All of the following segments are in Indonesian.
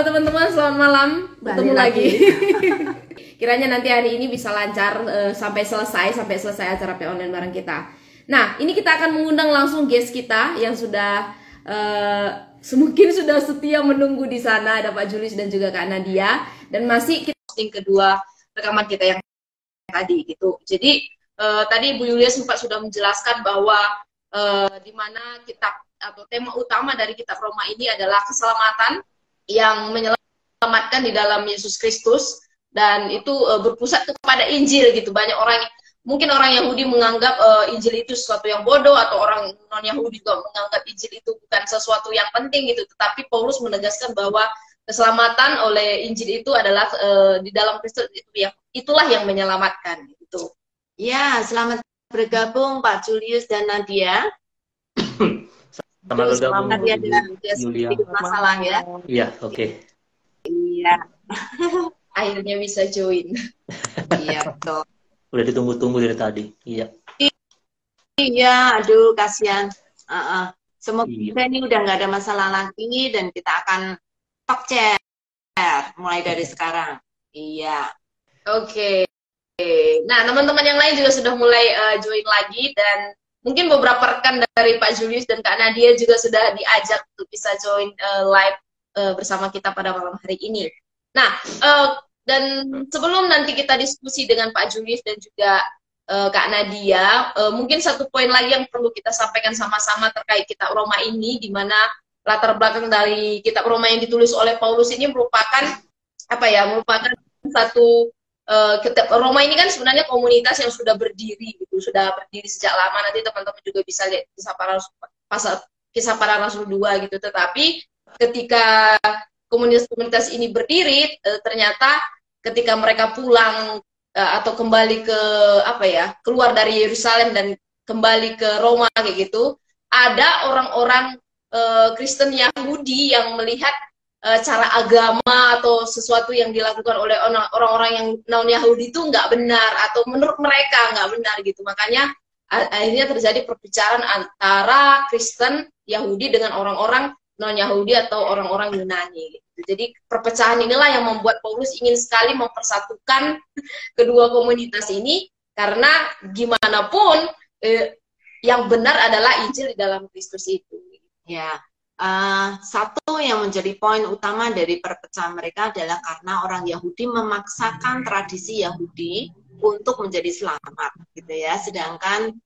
teman-teman, selamat malam. Bertemu Balik lagi. lagi. Kiranya nanti hari ini bisa lancar sampai selesai acara P online bareng kita. Nah, ini kita akan mengundang langsung guest kita yang sudah mungkin sudah setia menunggu di sana. Ada Pak Julius dan juga Kak Nadia, dan masih kita posting kedua rekaman kita yang tadi gitu. Jadi tadi Bu Yulia sempat sudah menjelaskan bahwa di mana kitab atau tema utama dari kitab Roma ini adalah keselamatan yang menyelamatkan di dalam Yesus Kristus, dan itu berpusat kepada Injil gitu. Banyak orang, mungkin orang Yahudi menganggap Injil itu sesuatu yang bodoh, atau orang non Yahudi juga menganggap Injil itu bukan sesuatu yang penting gitu. Tetapi Paulus menegaskan bahwa keselamatan oleh Injil itu adalah di dalam Kristus itulah yang menyelamatkan gitu. Ya, selamat bergabung Pak Julius dan Nadia. Selamat Nadia bergabung, dan Yulia. sedikit masalah ya. Iya, oke. Iya. Akhirnya bisa join. Iya, betul. Udah ditunggu-tunggu dari tadi. Iya. Iya, aduh kasihan. Semoga Iya. ini udah nggak ada masalah lagi dan kita akan talk chat mulai dari sekarang. Iya. Oke. Nah, teman-teman yang lain juga sudah mulai join lagi, dan mungkin beberapa rekan dari Pak Julius dan Kak Nadia juga sudah diajak untuk bisa join live bersama kita pada malam hari ini. Nah, dan sebelum nanti kita diskusi dengan Pak Julius dan juga Kak Nadia, mungkin satu poin lagi yang perlu kita sampaikan sama-sama terkait kitab Roma ini, di mana latar belakang dari kitab Roma yang ditulis oleh Paulus ini merupakan merupakan satu kitab Roma ini kan sebenarnya komunitas yang sudah berdiri gitu, sudah berdiri sejak lama. Nanti teman-teman juga bisa lihat kisah para rasul 2 gitu. Tetapi ketika komunitas ini berdiri, ternyata ketika mereka pulang atau kembali ke keluar dari Yerusalem dan kembali ke Roma kayak gitu, ada orang-orang Kristen Yahudi yang melihat cara agama atau sesuatu yang dilakukan oleh orang-orang yang non-Yahudi itu nggak benar, atau menurut mereka nggak benar gitu. Makanya akhirnya terjadi perbicaraan antara Kristen Yahudi dengan orang-orang non-Yahudi atau orang-orang Yunani gitu. Jadi perpecahan inilah yang membuat Paulus ingin sekali mempersatukan kedua komunitas ini, karena gimana pun yang benar adalah Injil di dalam Kristus itu. Ya. Satu yang menjadi poin utama dari perpecahan mereka adalah karena orang Yahudi memaksakan tradisi Yahudi untuk menjadi selamat gitu ya, sedangkan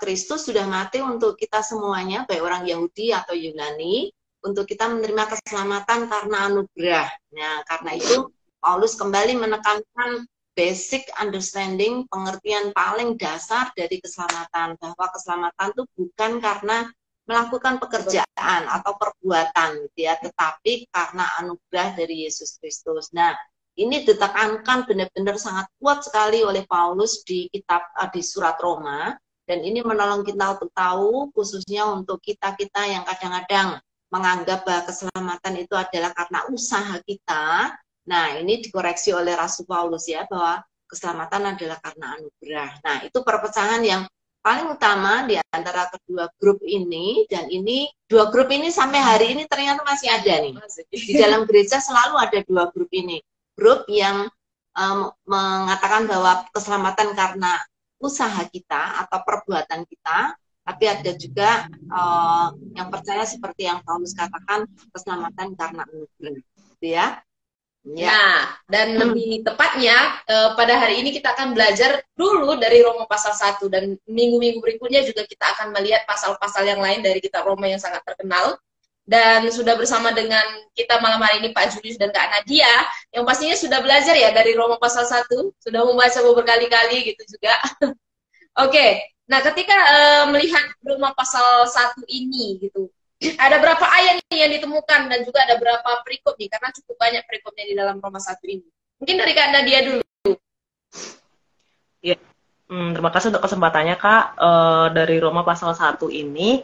Kristus sudah mati untuk kita semuanya, baik orang Yahudi atau Yunani, untuk kita menerima keselamatan karena anugerah. Nah, karena itu Paulus kembali menekankan basic understanding, pengertian paling dasar dari keselamatan, bahwa keselamatan itu bukan karena melakukan pekerjaan atau perbuatan gitu ya, tetapi karena anugerah dari Yesus Kristus. Nah, ini ditekankan benar-benar sangat kuat sekali oleh Paulus di surat Roma, dan ini menolong kita untuk tahu, khususnya untuk kita-kita yang kadang-kadang menganggap bahwa keselamatan itu adalah karena usaha kita. Nah, ini dikoreksi oleh Rasul Paulus ya, bahwa keselamatan adalah karena anugerah. Nah, itu perpecahan yang paling utama di antara kedua grup ini, dan ini dua grup ini sampai hari ini ternyata masih ada nih. Di dalam gereja selalu ada dua grup ini. Grup yang mengatakan bahwa keselamatan karena usaha kita atau perbuatan kita, tapi ada juga yang percaya seperti yang Paulus katakan, keselamatan karena anugerah, gitu ya. Ya. Nah, dan lebih tepatnya pada hari ini kita akan belajar dulu dari Roma pasal 1, dan minggu-minggu berikutnya juga kita akan melihat pasal-pasal yang lain dari kitab Roma yang sangat terkenal. Dan sudah bersama dengan kita malam hari ini Pak Julius dan Kak Nadia, yang pastinya sudah belajar ya dari Roma pasal 1, sudah membaca beberapa kali gitu juga. Oke, nah ketika melihat Roma pasal 1 ini gitu, ada berapa ayat nih yang ditemukan, dan juga ada berapa perikop nih, karena cukup banyak perikopnya di dalam Roma 1 ini. Mungkin dari Kak Nadia dulu. Ya, terima kasih untuk kesempatannya Kak. Dari Roma pasal 1 ini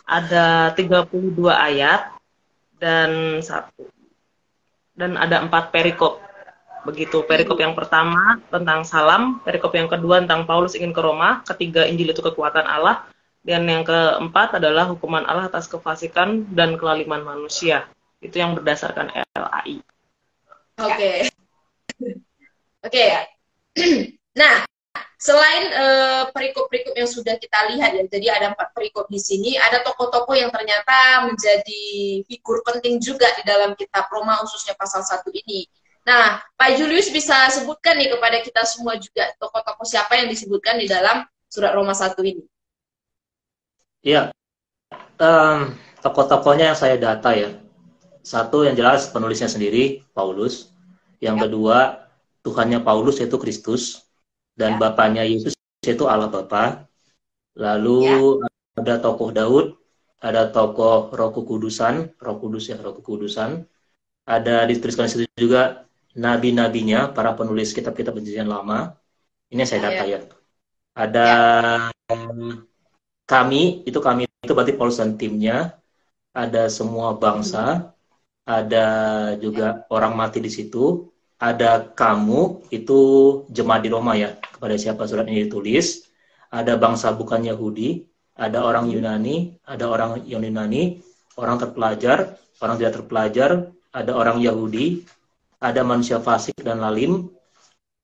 ada 32 ayat dan ada 4 perikop. Begitu, perikop yang pertama tentang salam, perikop yang kedua tentang Paulus ingin ke Roma, ketiga Injil itu kekuatan Allah, dan yang keempat adalah hukuman Allah atas kefasikan dan kelaliman manusia. Itu yang berdasarkan LAI. Oke. Oke. Nah, selain perikop-perikop yang sudah kita lihat ya, jadi ada 4 perikop di sini, ada tokoh-tokoh yang ternyata menjadi figur penting juga di dalam kitab Roma, khususnya pasal 1 ini. Nah, Pak Julius bisa sebutkan nih kepada kita semua juga tokoh-tokoh siapa yang disebutkan di dalam surat Roma 1 ini. Iya, tokoh-tokohnya yang saya data ya. Satu yang jelas penulisnya sendiri, Paulus. Yang kedua, Tuhannya Paulus yaitu Kristus. Dan Bapaknya Yesus yaitu Allah Bapa. Lalu ada tokoh Daud, ada tokoh Roh Kekudusan, Roh Kudus ya, Roh Kekudusan. Ada dituliskan di situ juga nabi-nabinya, para penulis kitab-kitab Perjanjian Lama. Ini yang saya data ya. Ada kami itu berarti Paulus dan timnya. Ada semua bangsa, ada juga orang mati di situ. Ada kamu, itu jemaat di Roma ya, kepada siapa surat ini ditulis. Ada bangsa bukan Yahudi, ada orang Yunani, ada orang Yunani, orang terpelajar, orang tidak terpelajar, ada orang Yahudi, ada manusia fasik dan lalim,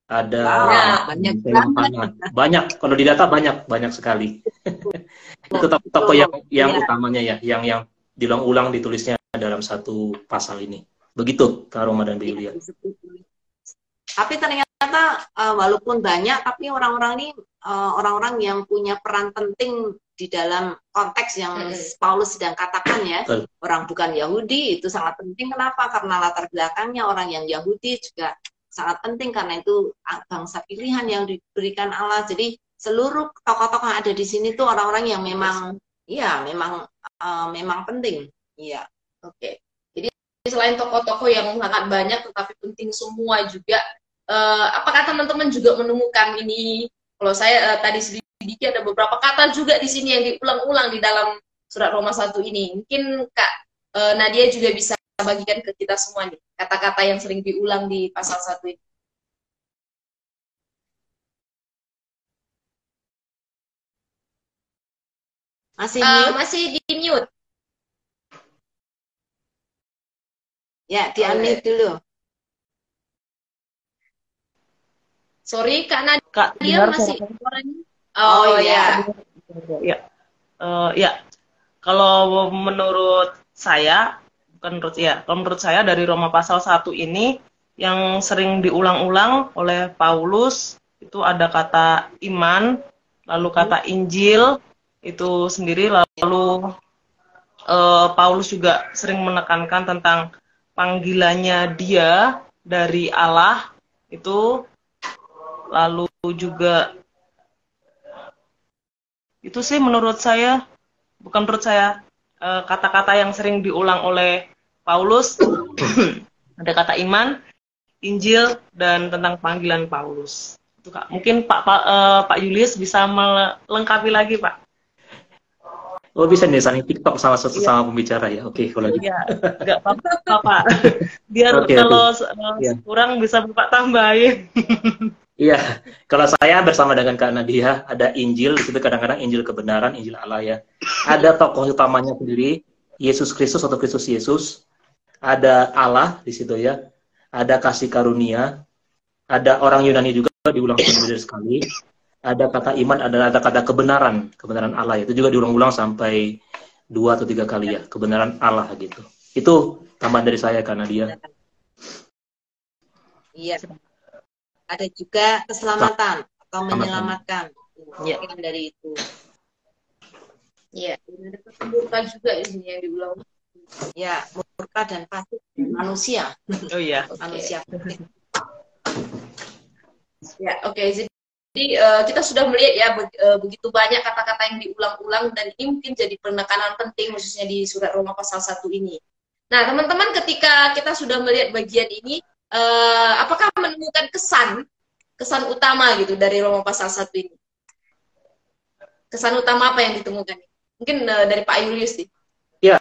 ada banyak. Kalau didata banyak sekali. Itu tokoh yang utamanya ya, yang diulang-ulang ditulisnya dalam satu pasal ini. Begitu Kak Roma dan Yulia. Tapi ternyata walaupun banyak, tapi orang-orang ini orang-orang yang punya peran penting di dalam konteks yang Paulus sedang katakan ya. Orang bukan Yahudi itu sangat penting. Kenapa? Karena latar belakangnya orang yang Yahudi juga sangat penting, karena itu bangsa pilihan yang diberikan Allah. Jadi seluruh tokoh-tokoh yang ada di sini tuh orang-orang yang memang memang penting. Iya. Oke. Jadi selain tokoh-tokoh yang sangat banyak tetapi penting semua juga, apakah teman-teman juga menemukan ini? Kalau saya tadi sedikit ada beberapa kata juga di sini yang diulang-ulang di dalam surat Roma 1 ini. Mungkin Kak Nadia juga bisa bagikan ke kita semua nih, kata-kata yang sering diulang di pasal 1 ini. Masih di mute. Ya, di unmute dulu. Sorry, Kak Nadia masih suaranya. Oh ya. Ya. Kalau menurut saya, kalau menurut saya dari Roma pasal 1 ini yang sering diulang-ulang oleh Paulus itu ada kata iman, lalu kata Injil itu sendiri, lalu Paulus juga sering menekankan tentang panggilannya dia dari Allah itu, lalu juga itu sih menurut saya, kata-kata yang sering diulang oleh Paulus ada kata iman, Injil, dan tentang panggilan Paulus. Itu Kak. Mungkin Pak Julius bisa melengkapi lagi Pak. Oh bisa nih saling TikTok sama pembicara ya. Oke, kalau gitu. Iya, enggak apa-apa Pak. Biar kalau kurang bisa Bapak tambahin. Iya, kalau saya bersama dengan Kak Nadia ada Injil, di situ kadang-kadang Injil kebenaran, Injil Allah ya. Ada tokoh utamanya sendiri, Yesus Kristus atau Kristus Yesus. Ada Allah di situ ya. Ada kasih karunia. Ada orang Yunani juga diulang sekali. Ada kata iman, ada kata kebenaran Allah. Itu juga diulang-ulang sampai 2 atau 3 kali ya, kebenaran Allah gitu. Itu tambahan dari saya Kak Nadia. Iya. Ada juga keselamatan atau menyelamatkan. Iya, dari itu. Iya, ada murka juga ini yang diulang. Ya, murka dan fasik manusia. Oh iya, manusia. Ya, oke. Jadi kita sudah melihat ya begitu banyak kata-kata yang diulang-ulang, dan ini mungkin jadi penekanan penting khususnya di surat Roma pasal 1 ini. Nah, teman-teman, ketika kita sudah melihat bagian ini, apakah menemukan kesan utama gitu dari Roma pasal 1 ini? Kesan utama apa yang ditemukan? Mungkin dari Pak Julius sih. Ya,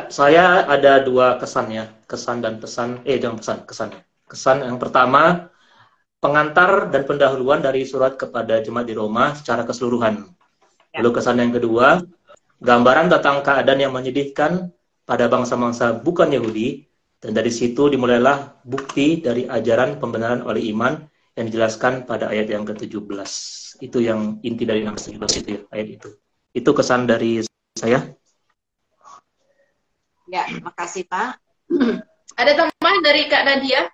saya ada 2 kesan ya, kesan dan pesan. Kesan. Kesan yang pertama, pengantar dan pendahuluan dari surat kepada jemaat di Roma secara keseluruhan. Lalu kesan yang kedua, gambaran tentang keadaan yang menyedihkan pada bangsa-bangsa bukan Yahudi, dan dari situ dimulailah bukti dari ajaran pembenaran oleh iman yang dijelaskan pada ayat yang ke-17. Itu yang inti dari 16-17 itu ya, ayat itu. Itu kesan dari saya. Ya, makasih Pak. Ada tambahan dari Kak Nadia?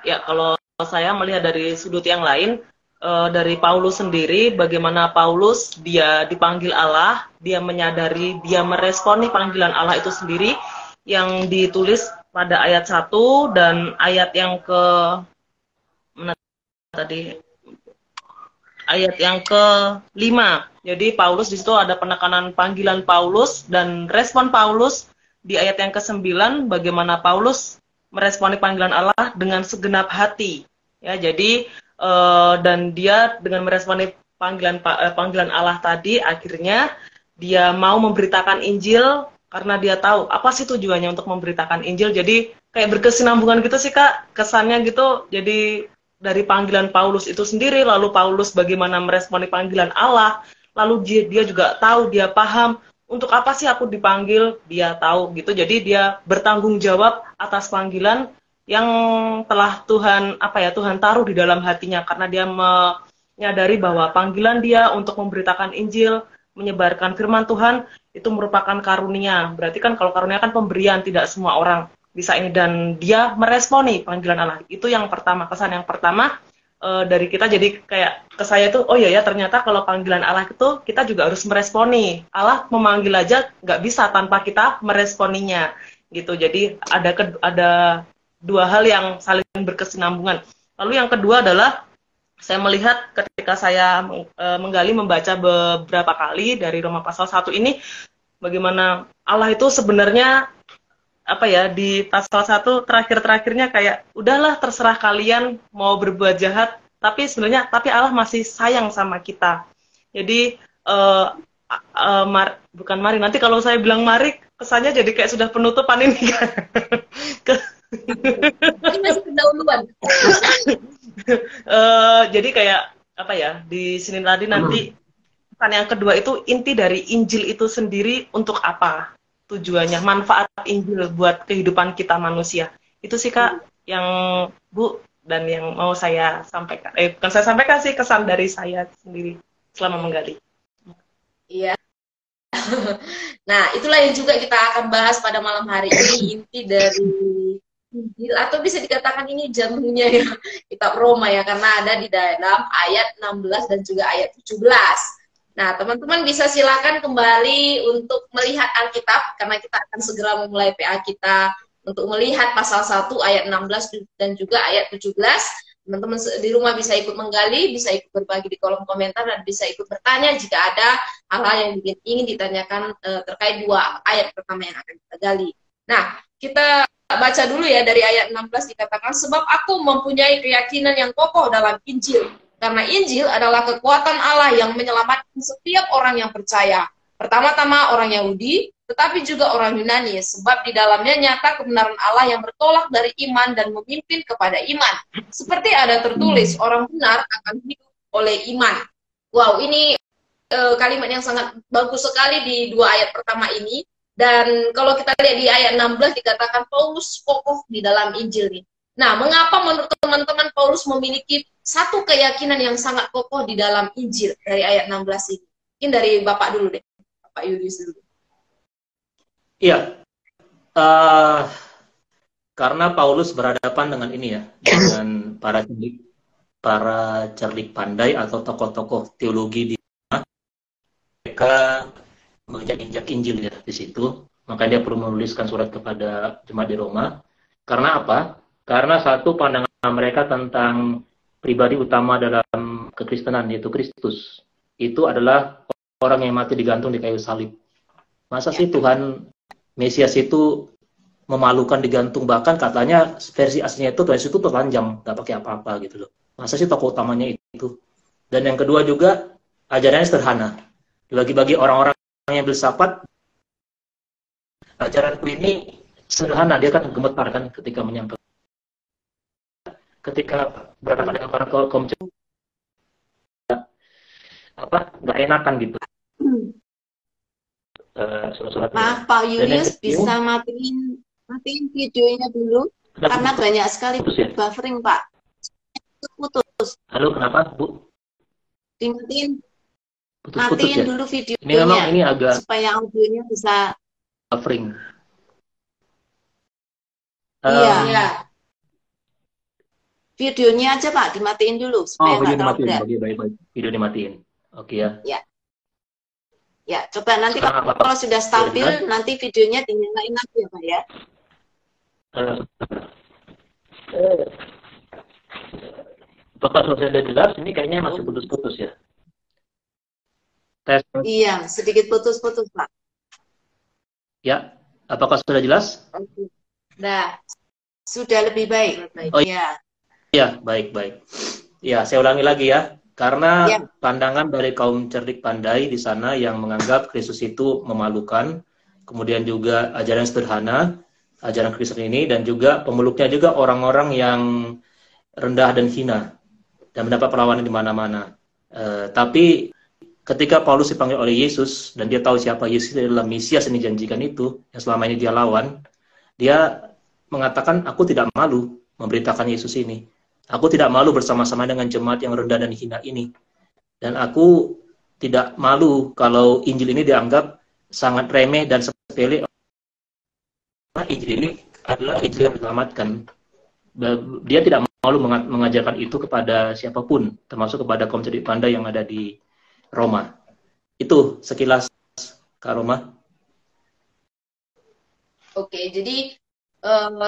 Ya, kalau saya melihat dari sudut yang lain, dari Paulus sendiri, bagaimana Paulus dia dipanggil Allah, dia menyadari, dia meresponi panggilan Allah itu sendiri, yang ditulis pada ayat 1 dan ayat yang ke mana tadi, ayat yang ke-5. Jadi Paulus di situ ada penekanan panggilan Paulus dan respon Paulus di ayat yang ke-9, bagaimana Paulus meresponi panggilan Allah dengan segenap hati. Ya, jadi dan dia dengan meresponi panggilan Allah tadi, akhirnya dia mau memberitakan Injil karena dia tahu apa sih tujuannya untuk memberitakan Injil. Jadi kayak berkesinambungan gitu sih Kak, kesannya gitu. Jadi dari panggilan Paulus itu sendiri, lalu Paulus bagaimana meresponi panggilan Allah, lalu dia juga tahu, dia paham untuk apa sih aku dipanggil, dia tahu gitu. Jadi dia bertanggung jawab atas panggilan yang telah Tuhan Tuhan taruh di dalam hatinya, karena dia menyadari bahwa panggilan dia untuk memberitakan Injil, menyebarkan firman Tuhan itu merupakan karunia. Berarti kan kalau karunia kan pemberian, tidak semua orang bisa ini, dan dia meresponi panggilan Allah. Itu yang pertama, kesan yang pertama dari kita. Jadi kayak ke saya tuh, oh iya ya, ternyata kalau panggilan Allah itu kita juga harus meresponi. Allah memanggil aja nggak bisa tanpa kita meresponinya gitu. Jadi ada dua hal yang saling berkesinambungan. Lalu yang kedua adalah saya melihat ketika saya membaca beberapa kali dari Roma pasal 1 ini, bagaimana Allah itu sebenarnya di pasal 1 terakhir-terakhirnya kayak udahlah terserah kalian mau berbuat jahat, tapi Allah masih sayang sama kita. Jadi bukan mari, nanti kalau saya bilang mari kesannya jadi kayak sudah penutupan ini kan. Ini masih pendahuluan. Jadi kayak di sini tadi nanti pesan yang kedua itu inti dari Injil itu sendiri untuk apa tujuannya, manfaat Injil buat kehidupan kita manusia. Itu sih Kak yang Bu dan yang mau saya sampaikan. Bukan saya sampaikan sih, kesan dari saya sendiri selama menggali. Iya. Nah, itulah yang juga kita akan bahas pada malam hari ini, inti dari Injil, atau bisa dikatakan ini jantungnya ya, kitab Roma ya, karena ada di dalam ayat 16 dan juga ayat 17. Nah, teman-teman bisa silakan kembali untuk melihat Alkitab, karena kita akan segera memulai PA kita untuk melihat pasal 1 ayat 16 dan juga ayat 17. Teman-teman di rumah bisa ikut menggali, bisa ikut berbagi di kolom komentar, dan bisa ikut bertanya jika ada hal-hal yang ingin ditanyakan terkait dua ayat pertama yang akan kita gali. Nah, kita baca dulu ya dari ayat 16, dikatakan, sebab aku mempunyai keyakinan yang kokoh dalam Injil, karena Injil adalah kekuatan Allah yang menyelamatkan setiap orang yang percaya. Pertama-tama orang Yahudi, tetapi juga orang Yunani, sebab di dalamnya nyata kebenaran Allah yang bertolak dari iman dan memimpin kepada iman. Seperti ada tertulis, orang benar akan hidup oleh iman. Wow, ini kalimat yang sangat bagus sekali di dua ayat pertama ini. Dan kalau kita lihat di ayat 16 dikatakan Paulus kokoh di dalam Injil ini. Nah, mengapa menurut teman-teman Paulus memiliki satu keyakinan yang sangat kokoh di dalam Injil dari ayat 16 ini? Mungkin dari Bapak dulu deh, Bapak Julius dulu. Iya, karena Paulus berhadapan dengan ini ya, dengan para cerdik pandai atau tokoh-tokoh teologi di mereka menginjak Injil ya di situ, maka dia perlu menuliskan surat kepada jemaat di Roma. Karena apa? Karena satu pandangan mereka tentang pribadi utama dalam kekristenan, yaitu Kristus, itu adalah orang yang mati digantung di kayu salib. Masa sih Tuhan Mesias itu memalukan digantung, bahkan katanya versi aslinya itu Tuhan itu telanjang, nggak pakai apa-apa gitu loh. Masa sih tokoh utamanya itu? Dan yang kedua juga ajarannya sederhana. Bagi orang-orang yang filsafat, ajaranku ini sederhana, dia kan gemetar kan ketika menyampaikan, ketika berhadapan dengan para kaum nggak enakan gitu. surat-suratnya. Maaf Pak Dan yang Julius, kedua, bisa matiin videonya dulu karena banyak sekali putus ya? buffering Pak. Putus. Halo, kenapa Bu? Dimatiin, Putus-putus matiin ya? dulu Ini memang videonya ini agak supaya audionya bisa. buffering. Iya. Iya. Videonya aja Pak, dimatiin dulu Oh, supaya video nggak terlalu dimatiin. berat. Oke, baik-baik. Video dimatiin. Oke ya. Ya. Ya, coba nanti Sekarang apa? kalau sudah stabil, Sudah nanti videonya dinyalain lagi ya Pak ya. Apakah sudah jelas? Ini kayaknya masih putus-putus ya. Tes. Iya, sedikit putus-putus Pak. Ya, apakah sudah jelas? Oke. Nah, sudah lebih baik. Oh, Ya. iya, baik-baik. Ya, saya ulangi lagi ya. Karena Ya. pandangan dari kaum cerdik pandai di sana yang menganggap Kristus itu memalukan, kemudian juga ajaran sederhana, ajaran Kristen ini, dan juga pemeluknya juga orang-orang yang rendah dan hina, dan mendapat perlawanan di mana-mana. Tapi ketika Paulus dipanggil oleh Yesus, dan dia tahu siapa Yesus adalah Mesias yang dijanjikan itu, yang selama ini dia lawan, dia mengatakan, aku tidak malu memberitakan Yesus ini. Aku tidak malu bersama-sama dengan jemaat yang rendah dan hina ini. Dan aku tidak malu kalau Injil ini dianggap sangat remeh dan sepele. Karena Injil ini adalah Injil yang menyelamatkan. Dia tidak malu mengajarkan itu kepada siapapun, termasuk kepada kaum cerdik pandai yang ada di Roma. Itu sekilas, Kak Roma. Oke, jadi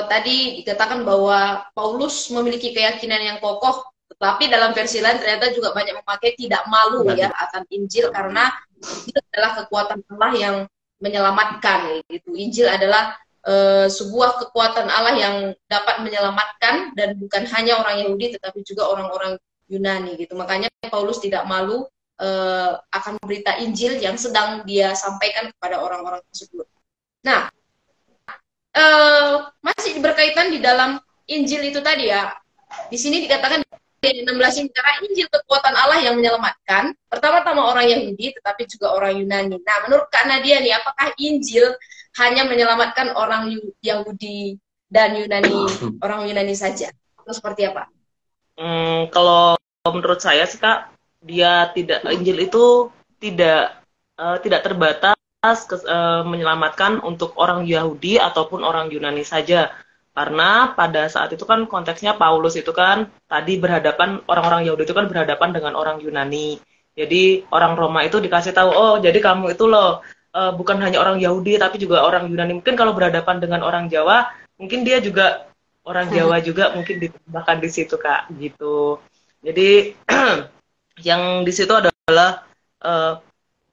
tadi dikatakan bahwa Paulus memiliki keyakinan yang kokoh, tetapi dalam versi lain ternyata juga banyak memakai tidak malu ya akan Injil, karena itu adalah kekuatan Allah yang menyelamatkan. Gitu. Injil adalah sebuah kekuatan Allah yang dapat menyelamatkan, dan bukan hanya orang Yahudi tetapi juga orang-orang Yunani. Gitu. Makanya Paulus tidak malu akan berita Injil yang sedang dia sampaikan kepada orang-orang tersebut. Nah, masih berkaitan di dalam Injil itu tadi ya. Di sini dikatakan di 16 ini, karena Injil kekuatan Allah yang menyelamatkan, pertama-tama orang Yahudi tetapi juga orang Yunani. Nah, menurut Kak Nadia nih, apakah Injil hanya menyelamatkan orang Yahudi dan Yunani, orang Yunani saja? Atau seperti apa? Kalau menurut saya sih Kak, Injil itu tidak terbatas menyelamatkan untuk orang Yahudi ataupun orang Yunani saja, karena pada saat itu kan konteksnya Paulus itu kan tadi orang-orang Yahudi itu kan berhadapan dengan orang Yunani, jadi orang Roma itu dikasih tahu, oh jadi kamu itu loh bukan hanya orang Yahudi tapi juga orang Yunani. Mungkin kalau berhadapan dengan orang Jawa, mungkin dia juga orang Jawa juga mungkin ditambahkan di situ Kak, gitu. Jadi yang di situ adalah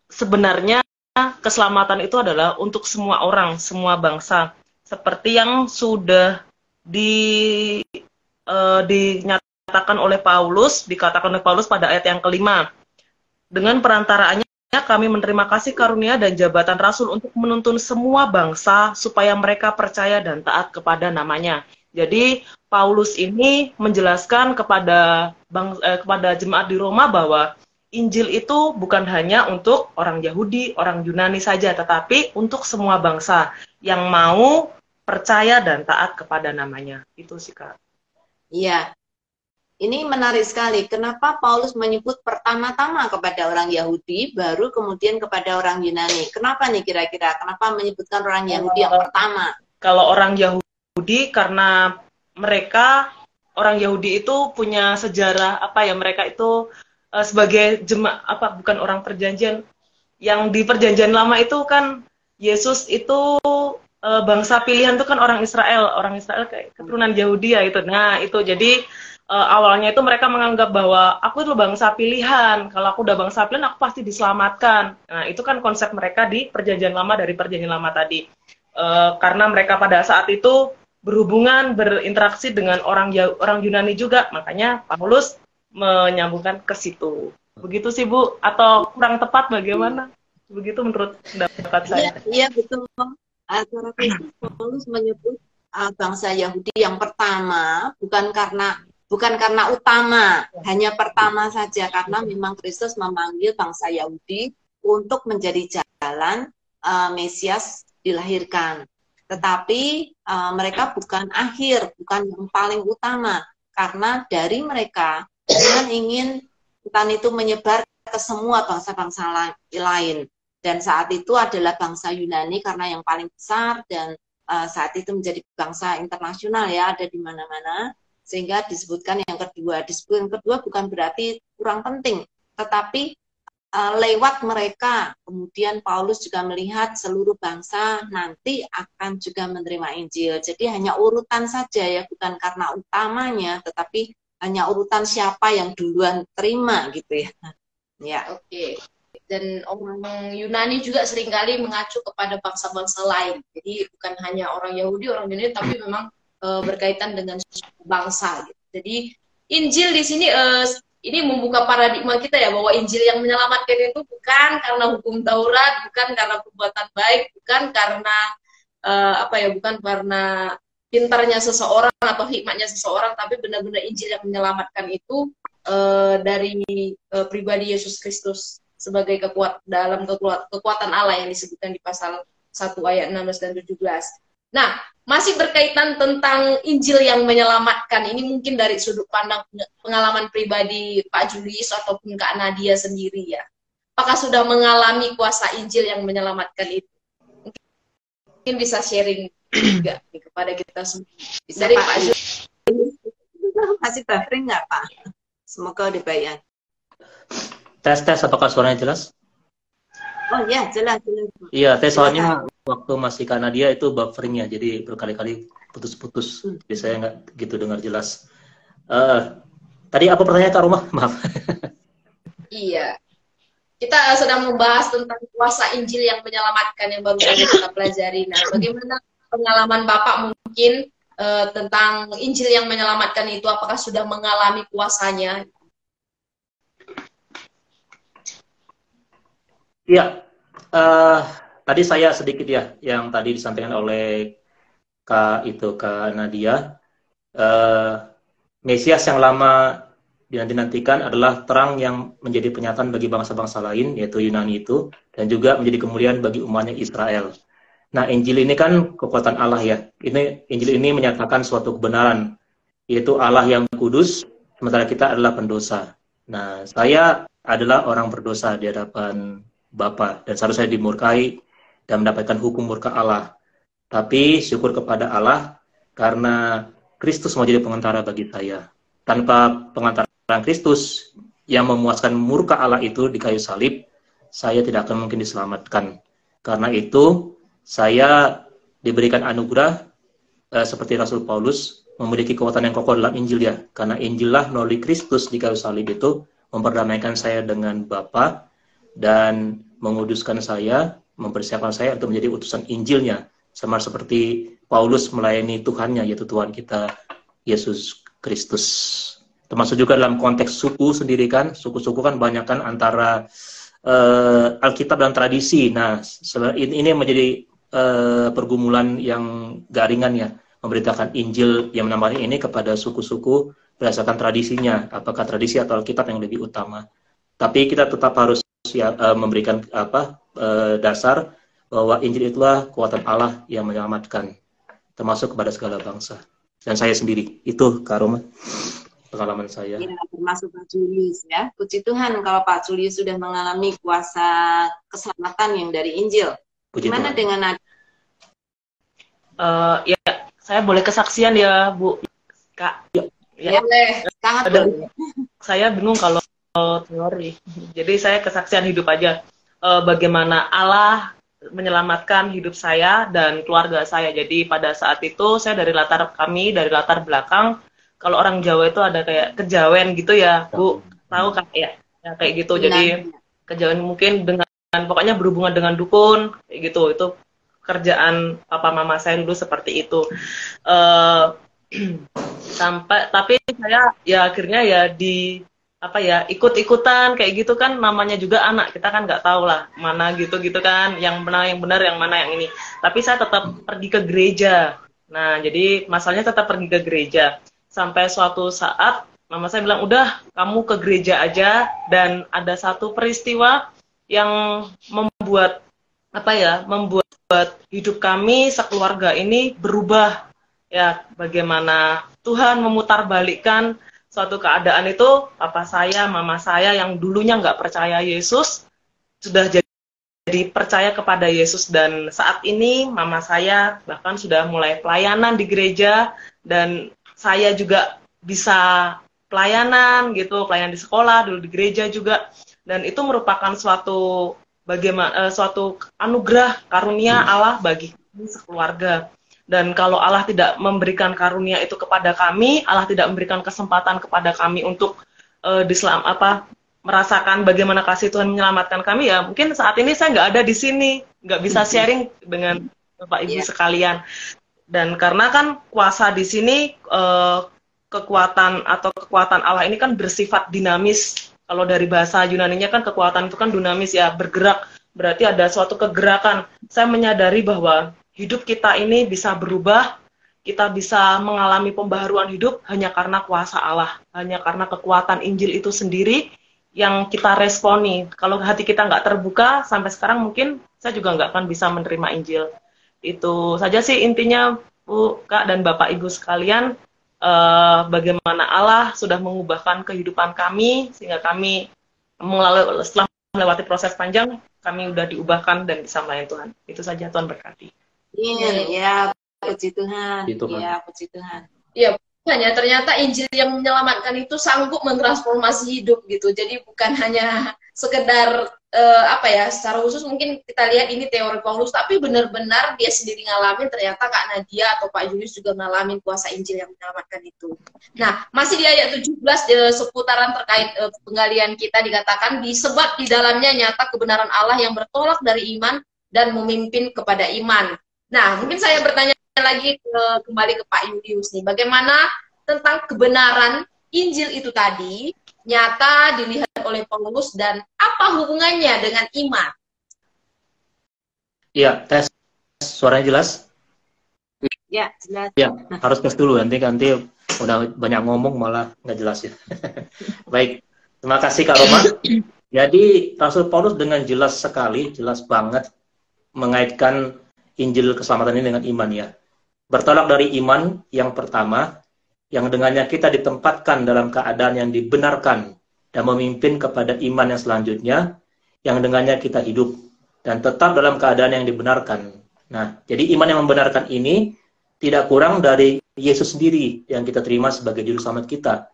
sebenarnya keselamatan itu adalah untuk semua orang, semua bangsa. Seperti yang sudah dinyatakan oleh Paulus, dikatakan oleh Paulus pada ayat yang kelima. Dengan perantaraannya kami menerima kasih karunia dan jabatan rasul untuk menuntun semua bangsa supaya mereka percaya dan taat kepada namanya. Jadi Paulus ini menjelaskan kepada jemaat di Roma bahwa Injil itu bukan hanya untuk orang Yahudi, orang Yunani saja, tetapi untuk semua bangsa yang mau percaya dan taat kepada namanya. Itu sih Kak. Iya. Ini menarik sekali. Kenapa Paulus menyebut pertama-tama kepada orang Yahudi, baru kemudian kepada orang Yunani? Kenapa nih kira-kira? Kenapa menyebutkan orang Yahudi yang pertama? Kalau orang Yahudi, karena orang Yahudi itu punya sejarah mereka itu sebagai bukan orang perjanjian. Yang di perjanjian lama itu kan Yesus itu bangsa pilihan itu kan orang Israel kayak keturunan Yahudi ya itu. Nah itu jadi awalnya itu mereka menganggap bahwa aku itu bangsa pilihan. Kalau aku udah bangsa pilihan aku pasti diselamatkan. Nah itu kan konsep mereka di perjanjian lama, dari perjanjian lama tadi. Karena mereka pada saat itu berinteraksi dengan orang Yunani juga, makanya Paulus menyambungkan ke situ. Begitu sih Bu, atau kurang tepat bagaimana? Begitu menurut pendapat saya. Iya betul. Secara khusus Paulus menyebut bangsa Yahudi yang pertama bukan karena utama, hanya pertama saja, karena memang Kristus memanggil bangsa Yahudi untuk menjadi jalan Mesias dilahirkan. Tetapi mereka bukan akhir, bukan yang paling utama. Karena dari mereka, Tuhan ingin Tuhan itu menyebar ke semua bangsa-bangsa lain. Dan saat itu adalah bangsa Yunani karena yang paling besar dan saat itu menjadi bangsa internasional ya, ada di mana-mana. Sehingga disebutkan yang kedua. Disebut yang kedua bukan berarti kurang penting, tetapi lewat mereka kemudian Paulus juga melihat seluruh bangsa nanti akan juga menerima Injil. Jadi hanya urutan saja ya, bukan karena utamanya, tetapi hanya urutan siapa yang duluan terima gitu ya. Ya. Oke. Dan orang Yunani juga seringkali mengacu kepada bangsa-bangsa lain. Jadi bukan hanya orang Yahudi, orang Yunani, tapi memang berkaitan dengan bangsa. Gitu. Jadi Injil di sini ini membuka paradigma kita ya, bahwa Injil yang menyelamatkan itu bukan karena hukum Taurat, bukan karena perbuatan baik, bukan karena bukan karena pintarnya seseorang atau hikmatnya seseorang, tapi benar-benar Injil yang menyelamatkan itu dari pribadi Yesus Kristus sebagai kekuatan Allah yang disebutkan di pasal 1 ayat 16 dan 17. Nah, masih berkaitan tentang Injil yang menyelamatkan, ini mungkin dari sudut pandang pengalaman pribadi Pak Julius ataupun Kak Nadia sendiri ya. Apakah sudah mengalami kuasa Injil yang menyelamatkan itu? Mungkin bisa sharing juga kepada kita semua. Dari Pak Julius. Masih buffering nggak Pak? Semoga dibayar. Tes, apakah suaranya jelas? Oh iya, jelas. Iya, tes soalnya waktu masih Kak Nadia itu bufferingnya, jadi berkali-kali putus-putus. Jadi saya nggak gitu dengar jelas. Tadi apa pertanyaan Kak Roma? Maaf. Iya. Kita sedang membahas tentang kuasa Injil yang menyelamatkan yang baru saja kita pelajari. Nah, bagaimana pengalaman Bapak mungkin tentang Injil yang menyelamatkan itu? Apakah sudah mengalami kuasanya? Iya, tadi saya sedikit ya, yang tadi disampaikan oleh Kak Nadia. Mesias yang lama dinantikan adalah terang yang menjadi penyataan bagi bangsa-bangsa lain, yaitu Yunani itu, dan juga menjadi kemuliaan bagi umatnya Israel. Nah, Injil ini kan kekuatan Allah ya. Injil ini menyatakan suatu kebenaran, yaitu Allah yang kudus, sementara kita adalah pendosa. Nah, saya adalah orang berdosa di hadapan Bapa, dan seharusnya dimurkai dan mendapatkan hukum murka Allah. Tapi syukur kepada Allah karena Kristus mau jadi pengantara bagi saya. Tanpa pengantaran Kristus yang memuaskan murka Allah itu di kayu salib, saya tidak akan mungkin diselamatkan. Karena itu saya diberikan anugerah seperti Rasul Paulus memiliki kekuatan yang kokoh dalam Injil ya. Karena Injillah melalui Kristus di kayu salib itu memperdamaikan saya dengan Bapa dan menguduskan saya, mempersiapkan saya untuk menjadi utusan Injilnya, sama seperti Paulus melayani Tuhannya, yaitu Tuhan kita Yesus Kristus. Termasuk juga dalam konteks suku sendiri kan, suku-suku kan banyak kan antara Alkitab dan tradisi. Nah, ini menjadi pergumulan yang gak ringan ya, memberitakan Injil yang menambahkan ini kepada suku-suku berdasarkan tradisinya, apakah tradisi atau Alkitab yang lebih utama. Tapi kita tetap harus memberikan dasar bahwa Injil itulah kekuatan Allah yang menyelamatkan, termasuk kepada segala bangsa. Dan saya sendiri, itu Kak Roma, pengalaman saya. Ya, termasuk Pak Julius ya. Puji Tuhan kalau Pak Julius sudah mengalami kuasa keselamatan yang dari Injil. Puji Gimana Tuhan. dengan Nadia? Ya, saya boleh kesaksian ya, Bu Kak. Ya, boleh. Sangat boleh. Saya bingung kalau teori. Jadi saya kesaksian hidup aja. Bagaimana Allah menyelamatkan hidup saya dan keluarga saya. Jadi pada saat itu saya dari latar belakang, kalau orang Jawa itu ada kayak kejawen gitu ya, Bu. Tahu kan ya? Ya kayak gitu. Jadi kejawen mungkin dengan pokoknya berhubungan dengan dukun kayak gitu. Itu kerjaan papa mama saya dulu seperti itu. Tapi saya ya akhirnya ya ikut-ikutan kayak gitu kan, namanya juga anak, kita kan nggak tahu lah mana gitu kan, yang benar yang mana yang ini. Tapi saya tetap pergi ke gereja. Nah, jadi masalahnya tetap pergi ke gereja. Sampai suatu saat mama saya bilang, udah kamu ke gereja aja. Dan ada satu peristiwa yang membuat membuat hidup kami sekeluarga ini berubah. Ya, bagaimana Tuhan memutarbalikkan suatu keadaan itu, papa saya, mama saya yang dulunya nggak percaya Yesus, sudah jadi percaya kepada Yesus. Dan saat ini mama saya bahkan sudah mulai pelayanan di gereja, dan saya juga bisa pelayanan gitu, pelayanan di sekolah, dulu di gereja juga. Dan itu merupakan suatu suatu anugerah karunia Allah bagi kami sekeluarga. Dan kalau Allah tidak memberikan karunia itu kepada kami, Allah tidak memberikan kesempatan kepada kami untuk merasakan bagaimana kasih Tuhan menyelamatkan kami, ya mungkin saat ini saya nggak ada di sini, nggak bisa sharing dengan Bapak Ibu sekalian. Dan karena kan kuasa di sini, kekuatan Allah ini kan bersifat dinamis. Kalau dari bahasa Yunaninya kan kekuatan itu kan dinamis, ya, bergerak. Berarti ada suatu kegerakan. Saya menyadari bahwa hidup kita ini bisa berubah, kita bisa mengalami pembaharuan hidup hanya karena kuasa Allah, hanya karena kekuatan Injil itu sendiri yang kita responi. Kalau hati kita nggak terbuka, sampai sekarang mungkin saya juga nggak akan bisa menerima Injil. Itu saja sih intinya, Bu, Kak, dan Bapak Ibu sekalian, bagaimana Allah sudah mengubahkan kehidupan kami, sehingga kami setelah melewati proses panjang, kami sudah diubahkan dan bisa melayani Tuhan. Itu saja, Tuhan berkati. Ya, puji Tuhan. Puji Tuhan. Ya, puji Tuhan. Iya, hanya ternyata Injil yang menyelamatkan itu sanggup mentransformasi hidup gitu. Jadi bukan hanya sekedar secara khusus mungkin kita lihat ini teori Paulus, tapi benar-benar dia sendiri ngalamin, ternyata Kak Nadia atau Pak Julius juga ngalamin kuasa Injil yang menyelamatkan itu. Nah, masih di ayat 17 seputaran terkait penggalian kita dikatakan, disebab di dalamnya nyata kebenaran Allah yang bertolak dari iman dan memimpin kepada iman. Nah, mungkin saya bertanya lagi kembali ke Pak Julius nih, bagaimana tentang kebenaran Injil itu tadi nyata dilihat oleh Paulus dan apa hubungannya dengan iman? Iya, tes suaranya jelas? Ya, jelas. Ya, harus tes dulu, nanti udah banyak ngomong malah nggak jelas ya. Baik, terima kasih Kak Roma. Jadi Rasul Paulus dengan jelas sekali, jelas banget mengaitkan Injil keselamatan ini dengan iman, ya. Bertolak dari iman yang pertama, yang dengannya kita ditempatkan dalam keadaan yang dibenarkan dan memimpin kepada iman yang selanjutnya, yang dengannya kita hidup dan tetap dalam keadaan yang dibenarkan. Nah, jadi iman yang membenarkan ini tidak kurang dari Yesus sendiri yang kita terima sebagai juru selamat kita.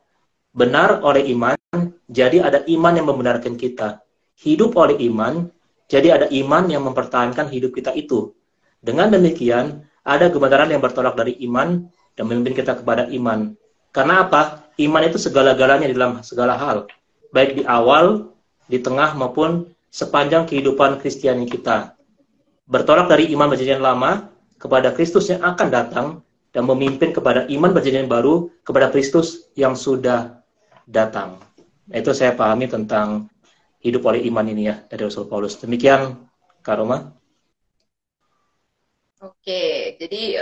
Benar oleh iman, jadi ada iman yang membenarkan kita. Hidup oleh iman, jadi ada iman yang mempertahankan hidup kita itu. Dengan demikian, ada kebenaran yang bertolak dari iman dan memimpin kita kepada iman. Karena apa? Iman itu segala-galanya dalam segala hal. Baik di awal, di tengah, maupun sepanjang kehidupan Kristiani kita. Bertolak dari iman perjanjian lama kepada Kristus yang akan datang dan memimpin kepada iman perjanjian baru kepada Kristus yang sudah datang. Itu saya pahami tentang hidup oleh iman ini, ya, dari Rasul Paulus. Demikian, Kak Roma. Oke, jadi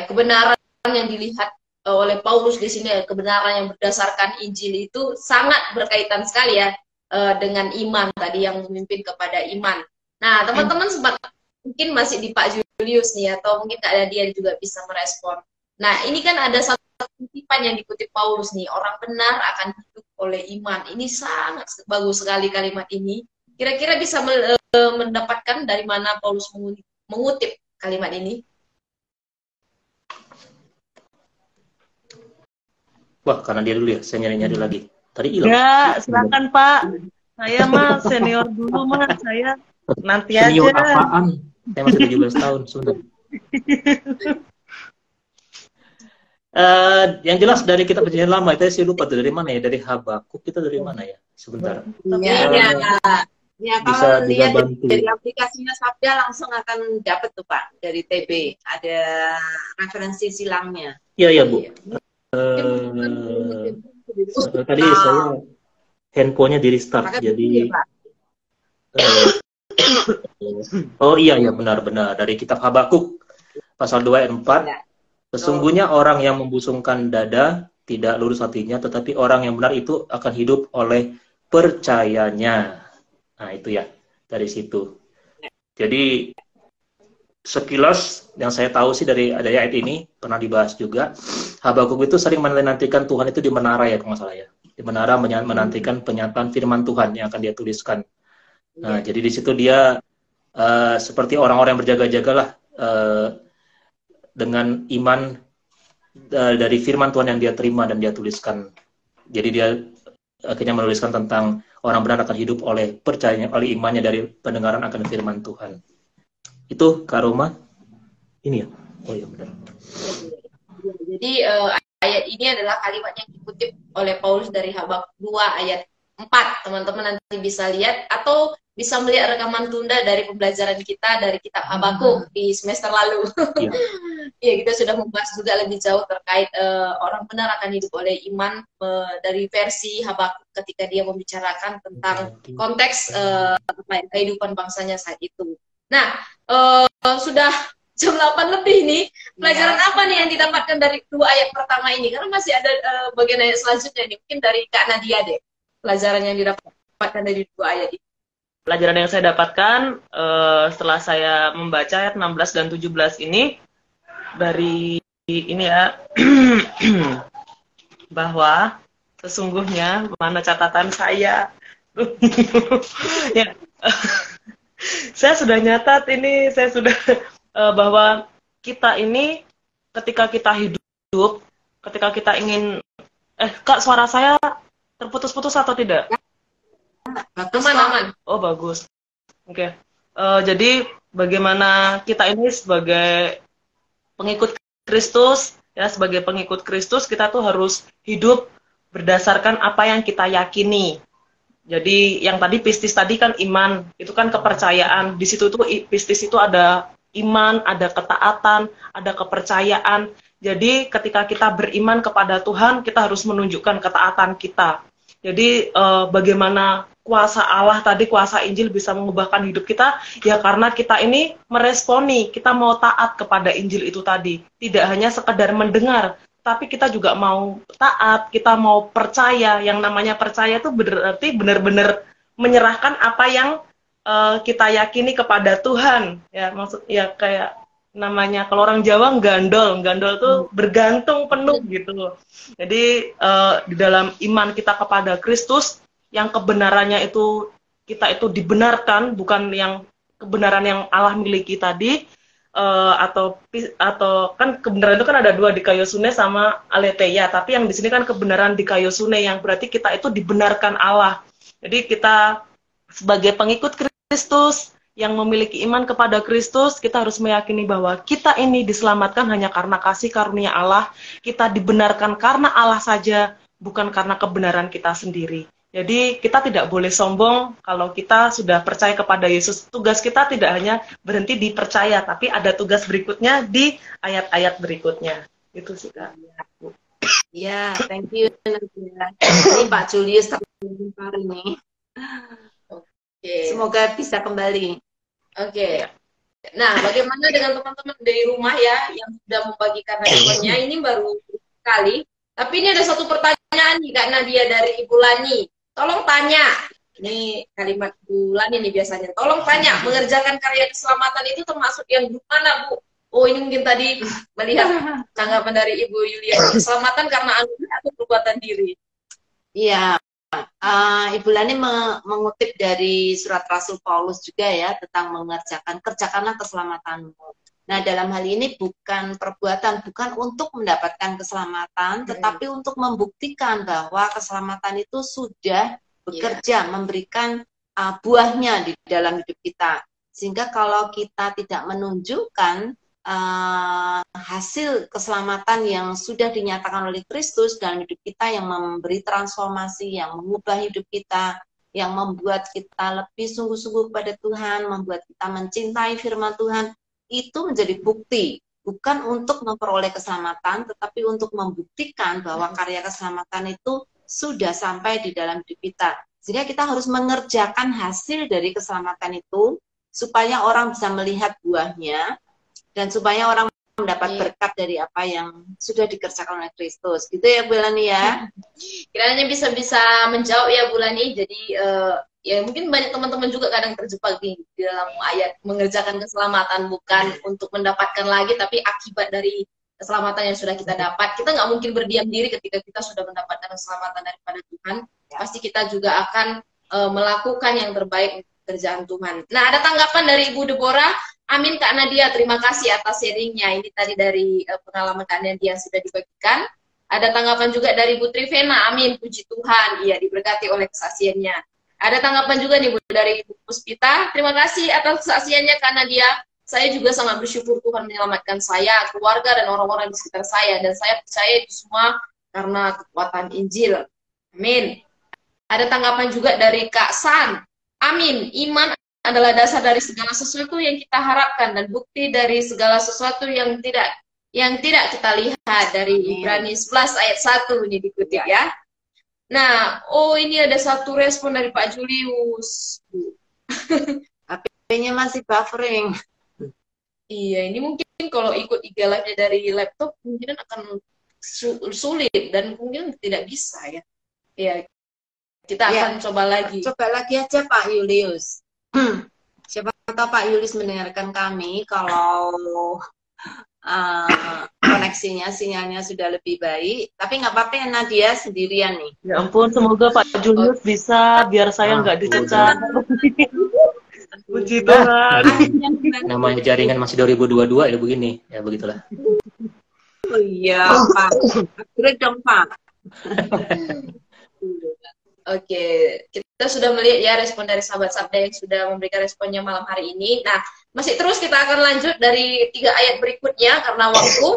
kebenaran yang dilihat oleh Paulus di sini, kebenaran yang berdasarkan Injil itu sangat berkaitan sekali, ya, dengan iman tadi yang memimpin kepada iman. Nah, teman-teman sempat mungkin masih di Pak Julius nih, atau mungkin Kak Nadia juga bisa merespon. Nah, ini kan ada satu kutipan yang dikutip Paulus nih, orang benar akan hidup oleh iman. Ini sangat bagus sekali kalimat ini. Kira-kira bisa mendapatkan dari mana Paulus mengutip kalimat ini? Wah, karena dia dulu ya, saya nyari-nyari lagi. Tadi hilang. Ya, silakan Pak. Saya mah senior dulu mah, saya nanti senior aja. Apaan? Saya masih 17 tahun, sebentar. Yang jelas dari kitab perjanjian lama itu saya lupa dari mana ya, dari Habakuk kita dari mana ya? Sebentar. Ya, bisa kalau lihat bantu. dari aplikasinya Sabda langsung akan dapat tuh Pak dari TB, ada referensi silangnya. Iya Bu. Tadi saya handphonenya di restart, jadi oh iya benar-benar dari kitab Habakuk pasal 2 ayat 4. Sesungguhnya orang yang membusungkan dada tidak lurus hatinya, tetapi orang yang benar itu akan hidup oleh percayanya. Nah, itu ya, dari situ. Jadi sekilas yang saya tahu sih dari ayat ini pernah dibahas juga, Habakuk itu sering menantikan Tuhan itu di menara ya kalau nggak salah ya, di menara menantikan penyataan firman Tuhan yang akan dia tuliskan. Nah, jadi di situ dia seperti orang-orang yang berjaga-jaga lah dengan iman dari firman Tuhan yang dia terima dan dia tuliskan. Jadi dia akhirnya menuliskan tentang orang benar akan hidup oleh percayanya, oleh imannya dari pendengaran akan firman Tuhan. Itu Kak Roma. Ini ya? Oh iya benar. Jadi ayat ini adalah kalimat yang dikutip oleh Paulus dari Habakuk 2 ayat 4. Teman-teman nanti bisa lihat atau bisa melihat rekaman tunda dari pembelajaran kita dari kitab Habakuk di semester lalu. Iya. Ya, kita sudah membahas juga lebih jauh terkait orang benar akan hidup oleh iman dari versi Habakuk ketika dia membicarakan tentang konteks kehidupan bangsanya saat itu. Nah, sudah jam 8 lebih nih. Pelajaran apa nih yang didapatkan dari 2 ayat pertama ini? Karena masih ada bagian ayat selanjutnya nih. Mungkin dari Kak Nadia deh. Pelajaran yang didapatkan dari 2 ayat ini. Pelajaran yang saya dapatkan setelah saya membaca ayat 16 dan 17 ini dari ini ya bahwa sesungguhnya mana catatan saya ya saya sudah nyatat ini, saya sudah bahwa kita ini ketika kita hidup, ketika kita ingin Kak, suara saya terputus-putus atau tidak? Aman. Oh, bagus. Oke. Jadi bagaimana kita ini sebagai pengikut Kristus, ya sebagai pengikut Kristus kita tuh harus hidup berdasarkan apa yang kita yakini. Jadi yang tadi pistis tadi kan iman, itu kan kepercayaan. Di situ tuh pistis itu ada iman, ada ketaatan, ada kepercayaan. Jadi ketika kita beriman kepada Tuhan, kita harus menunjukkan ketaatan kita. Jadi bagaimana kuasa Allah tadi, kuasa Injil bisa mengubahkan hidup kita, ya karena kita ini meresponi, kita mau taat kepada Injil itu tadi. Tidak hanya sekedar mendengar, tapi kita juga mau taat, kita mau percaya. Yang namanya percaya itu berarti benar-benar menyerahkan apa yang kita yakini kepada Tuhan. Ya, maksud ya kayak namanya kalau orang Jawa gandol tuh bergantung penuh gitu. Jadi di dalam iman kita kepada Kristus, yang kebenarannya itu kita itu dibenarkan, bukan yang kebenaran yang Allah miliki tadi, atau kan kebenaran itu kan ada 2, dikayosune sama aletheia, tapi yang di sini kan kebenaran dikayosune, yang berarti kita itu dibenarkan Allah. Jadi kita sebagai pengikut Kristus yang memiliki iman kepada Kristus, kita harus meyakini bahwa kita ini diselamatkan hanya karena kasih karunia Allah, kita dibenarkan karena Allah saja, bukan karena kebenaran kita sendiri. Jadi kita tidak boleh sombong kalau kita sudah percaya kepada Yesus. Tugas kita tidak hanya berhenti di percaya, tapi ada tugas berikutnya di ayat-ayat berikutnya. Itu sih Kak. Ya, thank you. Ini Pak Julius hari ini. Semoga bisa kembali. Oke. Nah, bagaimana dengan teman-teman dari rumah ya yang sudah membagikan responnya? Ini baru sekali. Tapi ini ada satu pertanyaan nih Kak Nadia dari Ibu Lani. Tolong tanya, ini kalimat Bu Lani nih biasanya. Tolong tanya, mengerjakan karya keselamatan itu termasuk yang mana, Bu? Oh, ini mungkin tadi melihat tanggapan dari Ibu Yulia. Keselamatan karena anugerah atau perbuatan diri? Iya, Ibu Lani mengutip dari surat Rasul Paulus juga ya, tentang kerjakanlah keselamatanmu. Nah, dalam hal ini bukan perbuatan, bukan untuk mendapatkan keselamatan, tetapi untuk membuktikan bahwa keselamatan itu sudah bekerja, memberikan buahnya di dalam hidup kita. Sehingga kalau kita tidak menunjukkan hasil keselamatan yang sudah dinyatakan oleh Kristus dalam hidup kita, yang memberi transformasi, yang mengubah hidup kita, yang membuat kita lebih sungguh-sungguh kepada Tuhan, membuat kita mencintai firman Tuhan, itu menjadi bukti, bukan untuk memperoleh keselamatan, tetapi untuk membuktikan bahwa karya keselamatan itu sudah sampai di dalam hidup kita. Sehingga kita harus mengerjakan hasil dari keselamatan itu, supaya orang bisa melihat buahnya, dan supaya orang mendapat Iya. berkat dari apa yang sudah dikerjakan oleh Kristus. Gitu ya Bu Lani ya. Kiranya bisa menjawab ya Bulani. Jadi ya mungkin banyak teman-teman juga kadang terjebak di dalam ayat mengerjakan keselamatan bukan untuk mendapatkan lagi, tapi akibat dari keselamatan yang sudah kita dapat. Kita nggak mungkin berdiam diri ketika kita sudah mendapatkan keselamatan daripada Tuhan. Pasti kita juga akan melakukan yang terbaik untuk kerjaan Tuhan. Nah, ada tanggapan dari Ibu Deborah. Amin Kak Nadia, terima kasih atas sharingnya. Ini tadi dari pengalaman Kak Nadia yang sudah dibagikan. Ada tanggapan juga dari Bu Trivena, amin, puji Tuhan, iya diberkati oleh kesaksiannya. Ada tanggapan juga nih Bu dari Bu Puspita, terima kasih atas kesaksiannya karena dia, saya juga sangat bersyukur Tuhan menyelamatkan saya, keluarga dan orang-orang di sekitar saya, dan saya percaya itu semua karena kekuatan Injil, amin. Ada tanggapan juga dari Kak San, amin, iman adalah dasar dari segala sesuatu yang kita harapkan dan bukti dari segala sesuatu yang tidak kita lihat dari Ibrani 11 ayat 1 ini dikutip ya. Nah, ini ada satu respon dari Pak Julius. HP-nya masih buffering. Iya, ini mungkin kalau ikut IG Live-nya dari laptop mungkin akan sulit dan mungkin tidak bisa ya. Ya, kita akan coba lagi. Coba lagi aja Pak Julius. Siapa tahu Pak Julius mendengarkan kami kalau koneksinya, sinyalnya sudah lebih baik. Tapi nggak apa-apa ya Nadia sendirian nih. Ya ampun, semoga Pak Julius bisa biar saya nggak dicecar. Puji Tuhan. Namanya jaringan masih 2022 ya begini. Ya begitulah. Oh iya Pak. Terus dong Pak. Oke, kita sudah melihat ya respon dari sahabat sabda yang sudah memberikan responnya malam hari ini. Nah, masih terus kita akan lanjut dari 3 ayat berikutnya karena waktu.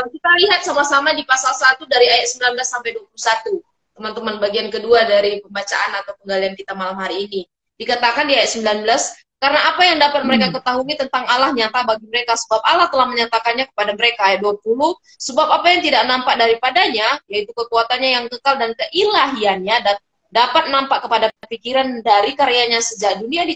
Kita lihat sama-sama di pasal 1 dari ayat 19 sampai 21. Teman-teman, bagian kedua dari pembacaan atau penggalian kita malam hari ini. Dikatakan di ayat 19, karena apa yang dapat mereka ketahui tentang Allah nyata bagi mereka, sebab Allah telah menyatakannya kepada mereka. Ayat 20, sebab apa yang tidak nampak daripadanya, yaitu kekuatannya yang kekal dan keilahiannya, dapat nampak kepada pikiran dari karyanya sejak dunia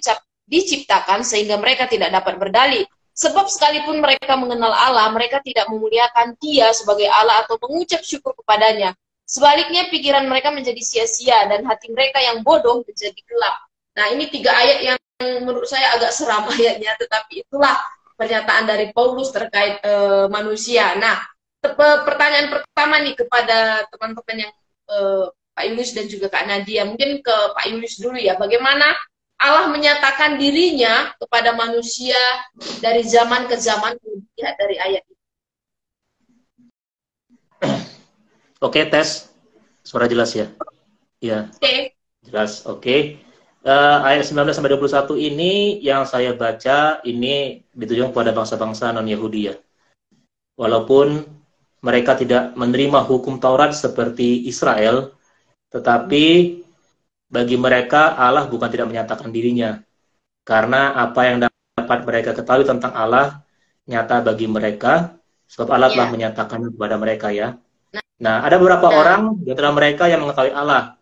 diciptakan, sehingga mereka tidak dapat berdalih. Sebab sekalipun mereka mengenal Allah, mereka tidak memuliakan Dia sebagai Allah atau mengucap syukur kepadanya. Sebaliknya pikiran mereka menjadi sia-sia dan hati mereka yang bodoh menjadi gelap. Nah, ini 3 ayat yang menurut saya agak seram ayatnya, tetapi itulah pernyataan dari Paulus terkait manusia. Nah, pertanyaan pertama nih kepada teman-teman yang Pak Yulius dan juga Kak Nadia, mungkin ke Pak Yulius dulu ya, bagaimana Allah menyatakan dirinya kepada manusia dari zaman ke zaman, lihat dari ayat ini. Oke, tes. Suara jelas ya? Iya. Oke. Jelas, oke. Ayat 19 sampai 21 ini yang saya baca ini ditujukan kepada bangsa-bangsa non-Yahudi ya. Walaupun mereka tidak menerima hukum Taurat seperti Israel, tetapi bagi mereka Allah bukan tidak menyatakan dirinya. Karena apa yang dapat mereka ketahui tentang Allah nyata bagi mereka, sebab Allah telah menyatakan kepada mereka ya. Nah, ada beberapa orang di antara mereka yang mengetahui Allah,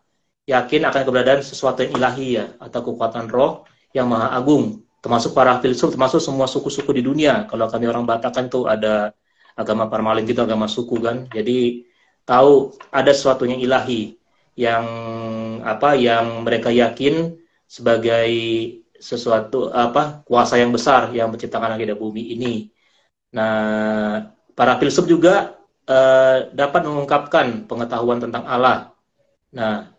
yakin akan keberadaan sesuatu yang ilahi ya, atau kekuatan roh yang maha agung, termasuk para filsuf, termasuk semua suku-suku di dunia. Kalau kami orang Batak kan tuh ada agama Parmalin gitu, agama suku kan. Jadi tahu ada sesuatu yang ilahi yang yang mereka yakin sebagai sesuatu kuasa yang besar yang menciptakan langit dan bumi ini. Nah, para filsuf juga dapat mengungkapkan pengetahuan tentang Allah. Nah,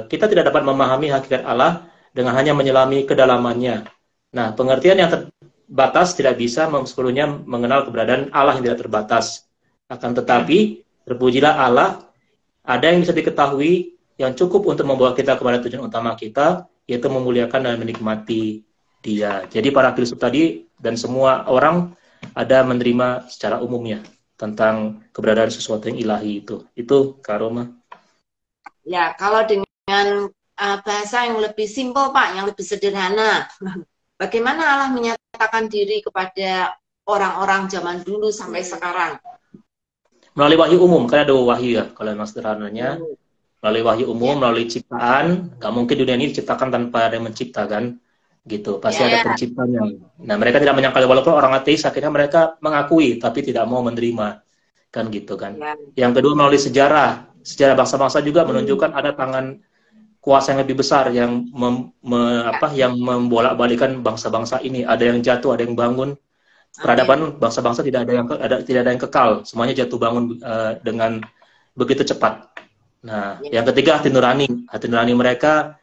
kita tidak dapat memahami hakikat Allah dengan hanya menyelami kedalamannya. Nah, pengertian yang terbatas tidak bisa sepenuhnya mengenal keberadaan Allah yang tidak terbatas. Akan tetapi, terpujilah Allah, ada yang bisa diketahui yang cukup untuk membawa kita kepada tujuan utama kita, yaitu memuliakan dan menikmati Dia. Jadi para filsuf tadi dan semua orang ada menerima secara umumnya tentang keberadaan sesuatu yang ilahi itu. Itu Kak Roma. Ya, kalau dengan bahasa yang lebih simpel Pak, yang lebih sederhana, bagaimana Allah menyatakan diri kepada orang-orang zaman dulu sampai sekarang? Melalui wahyu umum, kan ada wahyu ya, kalau mas sederhananya. Melalui wahyu umum, melalui ciptaan, nggak mungkin dunia ini diciptakan tanpa ada yang menciptakan. gitu. Pasti ada Ya, penciptanya. Nah, mereka tidak menyangkal walaupun orang ateis, akhirnya mereka mengakui tapi tidak mau menerima, kan gitu kan. ya. Yang kedua melalui sejarah, sejarah bangsa-bangsa juga Hmm. menunjukkan ada tangan kuasa yang lebih besar yang yang membolak-balikan bangsa-bangsa ini. Ada yang jatuh, ada yang bangun. Amin. Peradaban bangsa-bangsa tidak ada yang kekal, semuanya jatuh bangun dengan begitu cepat. Nah, Ya. yang ketiga hati nurani mereka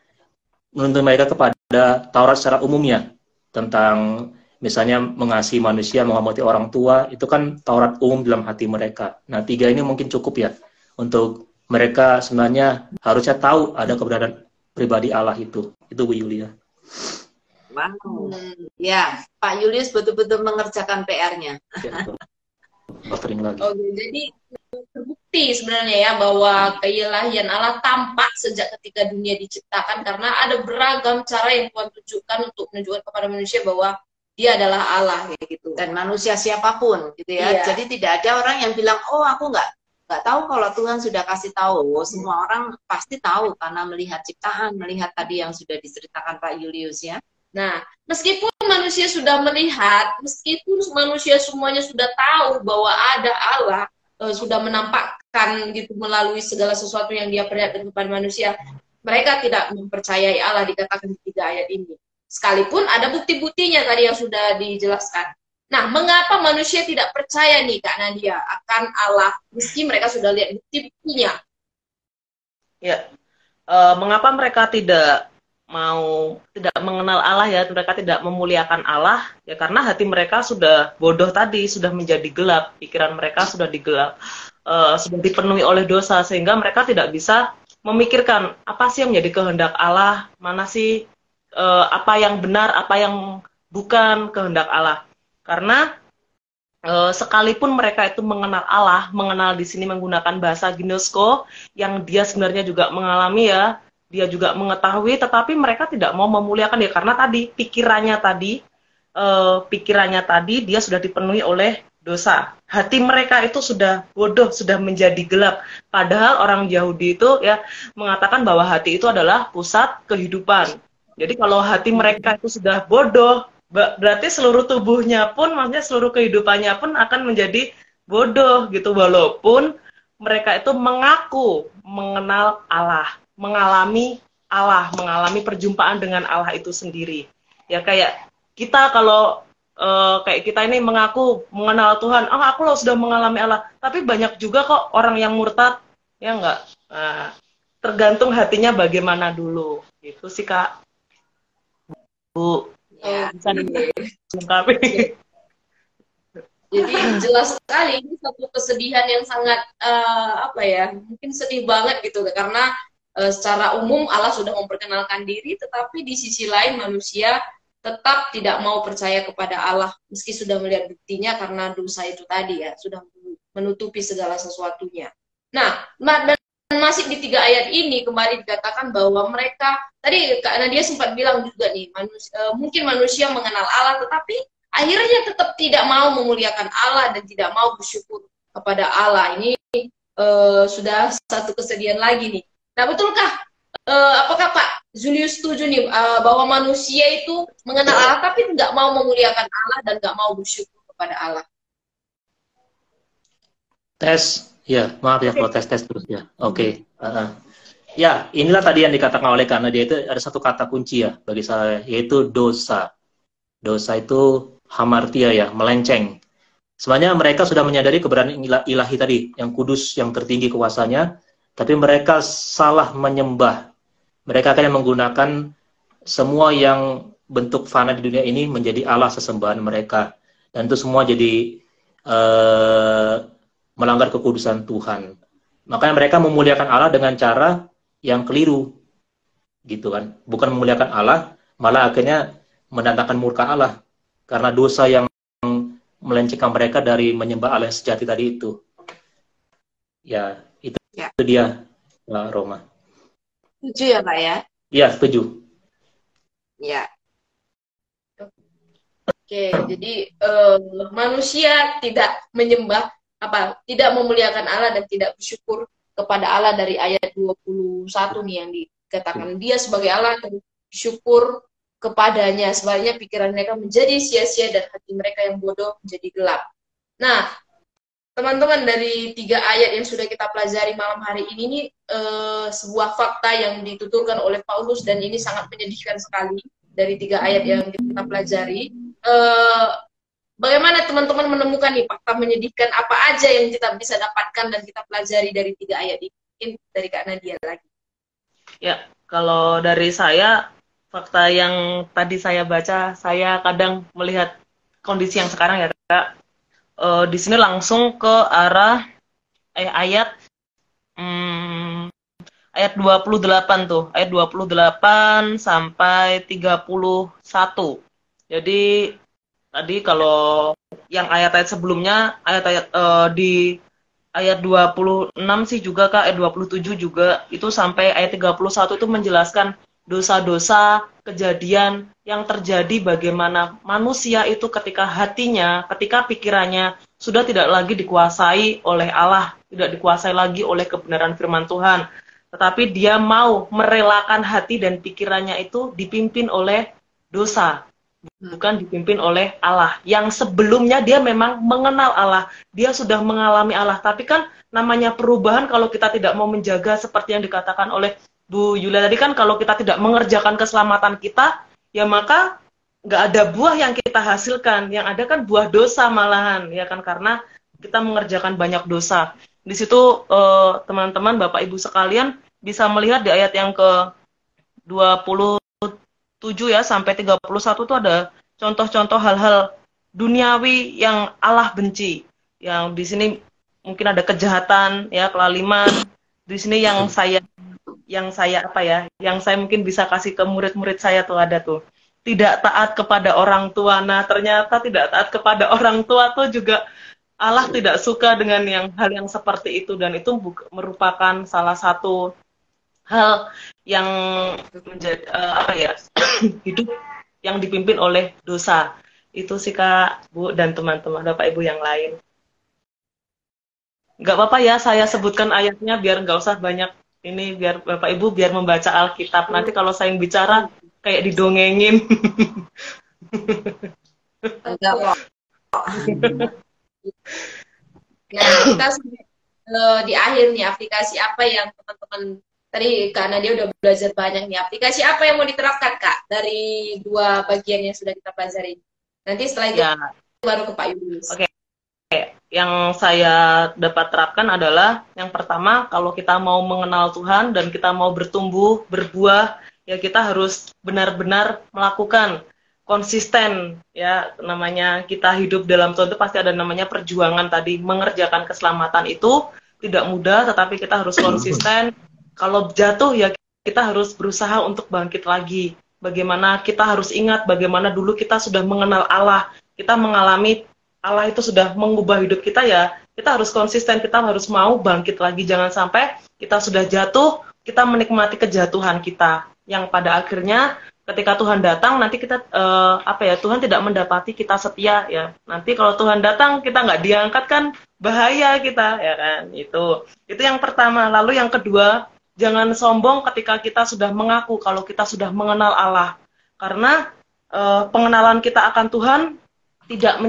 menuntun mereka kepada Taurat secara umumnya tentang misalnya mengasihi manusia, menghormati orang tua, itu kan Taurat umum dalam hati mereka. Nah, tiga ini mungkin cukup ya untuk mereka sebenarnya harusnya tahu ada keberadaan pribadi Allah itu. Itu Bu Yulia. Wow. Ya, Pak Julius betul-betul mengerjakan PR-nya. Ya, offering lagi. Oke, jadi terbukti sebenarnya ya bahwa keilahian Allah tampak sejak ketika dunia diciptakan karena ada beragam cara yang Tuhan tunjukkan untuk menunjukkan kepada manusia bahwa Dia adalah Allah kayak gitu. Dan manusia siapapun gitu ya. Iya. Jadi tidak ada orang yang bilang, oh aku nggak tahu. Kalau Tuhan sudah kasih tahu. Semua orang pasti tahu karena melihat ciptaan, melihat tadi yang sudah diceritakan Pak Julius ya. Nah, meskipun manusia sudah melihat, meskipun manusia semuanya sudah tahu bahwa ada Allah, sudah menampakkan gitu melalui segala sesuatu yang Dia perlihatkan kepada manusia, mereka tidak mempercayai Allah dikatakan di 3 ayat ini. Sekalipun ada bukti-buktinya tadi yang sudah dijelaskan. Nah, mengapa manusia tidak percaya nih Kak Nadia akan Allah meski mereka sudah lihat bukti-buktinya? Ya, mengapa mereka tidak mengenal Allah ya, mereka tidak memuliakan Allah ya karena hati mereka sudah bodoh tadi, sudah menjadi gelap, pikiran mereka sudah sudah dipenuhi oleh dosa sehingga mereka tidak bisa memikirkan apa sih yang menjadi kehendak Allah, mana sih apa yang benar, apa yang bukan kehendak Allah. Karena sekalipun mereka itu mengenal Allah, mengenal di sini menggunakan bahasa gnosko yang dia sebenarnya juga mengalami ya, dia juga mengetahui, tetapi mereka tidak mau memuliakan dia karena tadi pikirannya tadi dia sudah dipenuhi oleh dosa. Hati mereka itu sudah bodoh, sudah menjadi gelap. Padahal orang Yahudi itu ya mengatakan bahwa hati itu adalah pusat kehidupan. Jadi kalau hati mereka itu sudah bodoh, berarti seluruh tubuhnya pun, maksudnya seluruh kehidupannya pun akan menjadi bodoh gitu. Walaupun mereka itu mengaku mengenal Allah, mengalami Allah, mengalami perjumpaan dengan Allah itu sendiri. Ya kayak kita kalau kayak kita ini mengaku mengenal Tuhan, aku loh sudah mengalami Allah. Tapi banyak juga kok orang yang murtad, ya enggak? Nah, tergantung hatinya bagaimana dulu. Itu sih Kak. Bu, Ya. bisa dilengkapi. Jadi jelas sekali ini satu kesedihan yang sangat mungkin sedih banget gitu karena secara umum Allah sudah memperkenalkan diri, tetapi di sisi lain manusia tetap tidak mau percaya kepada Allah meski sudah melihat buktinya karena dosa itu tadi ya sudah menutupi segala sesuatunya. Nah, dan masih di 3 ayat ini kembali dikatakan bahwa mereka tadi Kak Nadia sempat bilang juga nih mungkin manusia mengenal Allah tetapi akhirnya tetap tidak mau memuliakan Allah dan tidak mau bersyukur kepada Allah. Ini sudah satu kesedihan lagi nih. Nah, betulkah apakah Pak Julius setuju nih bahwa manusia itu mengenal Allah tapi tidak mau memuliakan Allah dan tidak mau bersyukur kepada Allah? Tes, ya maaf ya kalau tes terus ya. Oke. Ya, inilah tadi yang dikatakan oleh karena dia itu ada satu kata kunci ya bagi saya, yaitu dosa. Dosa itu hamartia ya, melenceng. Sebenarnya mereka sudah menyadari keberadaan ilahi tadi, yang kudus, yang tertinggi kuasanya, tapi mereka salah menyembah. Mereka akan menggunakan semua yang bentuk fana di dunia ini menjadi Allah sesembahan mereka. Dan itu semua jadi melanggar kekudusan Tuhan. Makanya mereka memuliakan Allah dengan cara yang keliru. Gitu kan. Bukan memuliakan Allah, malah akhirnya mendatangkan murka Allah. Karena dosa yang melencengkan mereka dari menyembah Allah yang sejati tadi itu. Ya, itu dia, Roma. Setuju ya Pak ya? Ya, setuju. Ya. Oke, jadi manusia tidak menyembah tidak memuliakan Allah dan tidak bersyukur kepada Allah dari ayat 21 nih yang dikatakan dia sebagai Allah bersyukur kepadanya, sebaliknya pikiran mereka menjadi sia-sia dan hati mereka yang bodoh menjadi gelap. Nah, teman-teman, dari 3 ayat yang sudah kita pelajari malam hari ini nih, sebuah fakta yang dituturkan oleh Paulus, dan ini sangat menyedihkan sekali dari 3 ayat yang kita pelajari. Bagaimana teman-teman menemukan nih fakta menyedihkan apa aja yang kita bisa dapatkan dan kita pelajari dari 3 ayat ini? Mungkin dari Kak Nadia lagi. Ya, kalau dari saya, fakta yang tadi saya baca, saya kadang melihat kondisi yang sekarang ya Kak. Di sini langsung ke arah ayat 28 tuh, ayat 28 sampai 31. Jadi tadi kalau yang ayat-ayat sebelumnya, ayat-ayat di ayat 26 sih juga Kak, ayat 27 juga, itu sampai ayat 31 itu menjelaskan dosa-dosa, kejadian yang terjadi bagaimana manusia itu ketika hatinya, ketika pikirannya sudah tidak lagi dikuasai oleh Allah, tidak dikuasai lagi oleh kebenaran firman Tuhan, tetapi dia mau merelakan hati dan pikirannya itu dipimpin oleh dosa, bukan dipimpin oleh Allah. Yang sebelumnya dia memang mengenal Allah, dia sudah mengalami Allah, tapi kan namanya perubahan kalau kita tidak mau menjaga seperti yang dikatakan oleh Bu Yulia tadi kan, kalau kita tidak mengerjakan keselamatan kita, ya maka nggak ada buah yang kita hasilkan. Yang ada kan buah dosa malahan, ya kan, karena kita mengerjakan banyak dosa. Di situ teman-teman, Bapak Ibu sekalian bisa melihat di ayat yang ke 27 ya sampai 31 itu ada contoh-contoh hal-hal duniawi yang Allah benci. Yang di sini mungkin ada kejahatan, ya, kelaliman. Di sini yang saya mungkin bisa kasih ke murid-murid saya tuh ada tuh, tidak taat kepada orang tua. Nah, ternyata tidak taat kepada orang tua tuh juga Allah tidak suka dengan hal yang seperti itu, dan itu merupakan salah satu hal yang menjadi hidup yang dipimpin oleh dosa. Itu sih Kak, Bu, dan teman-teman Bapak Ibu yang lain. Nggak apa-apa ya saya sebutkan ayatnya biar nggak usah banyak ini, biar Bapak Ibu biar membaca Alkitab. Nanti kalau saya yang bicara kayak didongengin. Enggak kok. Nah, kita di akhir nih, aplikasi apa yang teman-teman tadi Kak Nadia udah belajar banyak nih, aplikasi apa yang mau diterapkan Kak dari 2 bagian yang sudah kita pelajari? Nanti setelah itu baru ke Pak Yulius. Oke. Yang saya dapat terapkan adalah yang pertama, kalau kita mau mengenal Tuhan dan kita mau bertumbuh, berbuah, ya kita harus benar-benar melakukan konsisten, ya, namanya kita hidup dalam Tuhan itu pasti ada namanya perjuangan tadi. Mengerjakan keselamatan itu tidak mudah, tetapi kita harus konsisten. Kalau jatuh ya kita harus berusaha untuk bangkit lagi. Bagaimana kita harus ingat bagaimana dulu kita sudah mengenal Allah, kita mengalami Allah itu sudah mengubah hidup kita, ya kita harus konsisten, kita harus mau bangkit lagi. Jangan sampai kita sudah jatuh, kita menikmati kejatuhan kita, yang pada akhirnya ketika Tuhan datang nanti kita Tuhan tidak mendapati kita setia, ya. Nanti kalau Tuhan datang kita nggak diangkat kan bahaya kita, ya kan. Itu yang pertama. Lalu yang kedua, jangan sombong ketika kita sudah mengaku kalau kita sudah mengenal Allah, karena pengenalan kita akan Tuhan tidak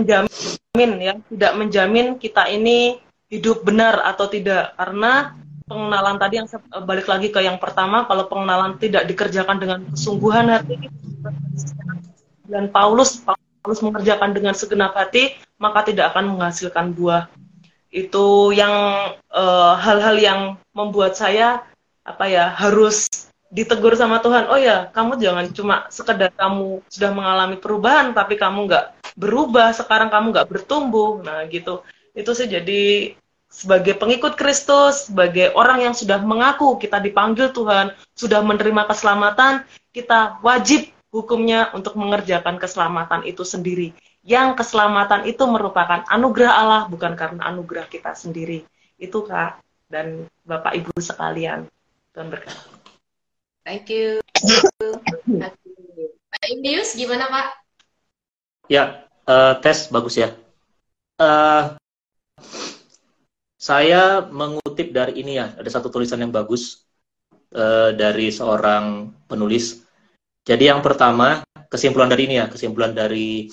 menjamin kita ini hidup benar atau tidak. Karena pengenalan tadi yang balik lagi ke yang pertama, kalau pengenalan tidak dikerjakan dengan kesungguhan hati dan Paulus mengerjakan dengan segenap hati, maka tidak akan menghasilkan buah. Itu yang hal-hal yang membuat saya harus ditegur sama Tuhan. Oh ya, kamu jangan cuma sekedar kamu sudah mengalami perubahan tapi kamu nggak berubah, sekarang kamu nggak bertumbuh. Nah gitu, itu sih. Jadi sebagai pengikut Kristus, sebagai orang yang sudah mengaku kita dipanggil Tuhan, sudah menerima keselamatan, kita wajib hukumnya untuk mengerjakan keselamatan itu sendiri. Yang keselamatan itu merupakan anugerah Allah, bukan karena anugerah kita sendiri. Itu Kak dan Bapak Ibu sekalian. Tuhan berkati. Thank you. Pak Indius, gimana Pak? Ya, tes bagus ya. Saya mengutip dari ini ya, ada satu tulisan yang bagus dari seorang penulis. Jadi yang pertama, kesimpulan dari ini ya, kesimpulan dari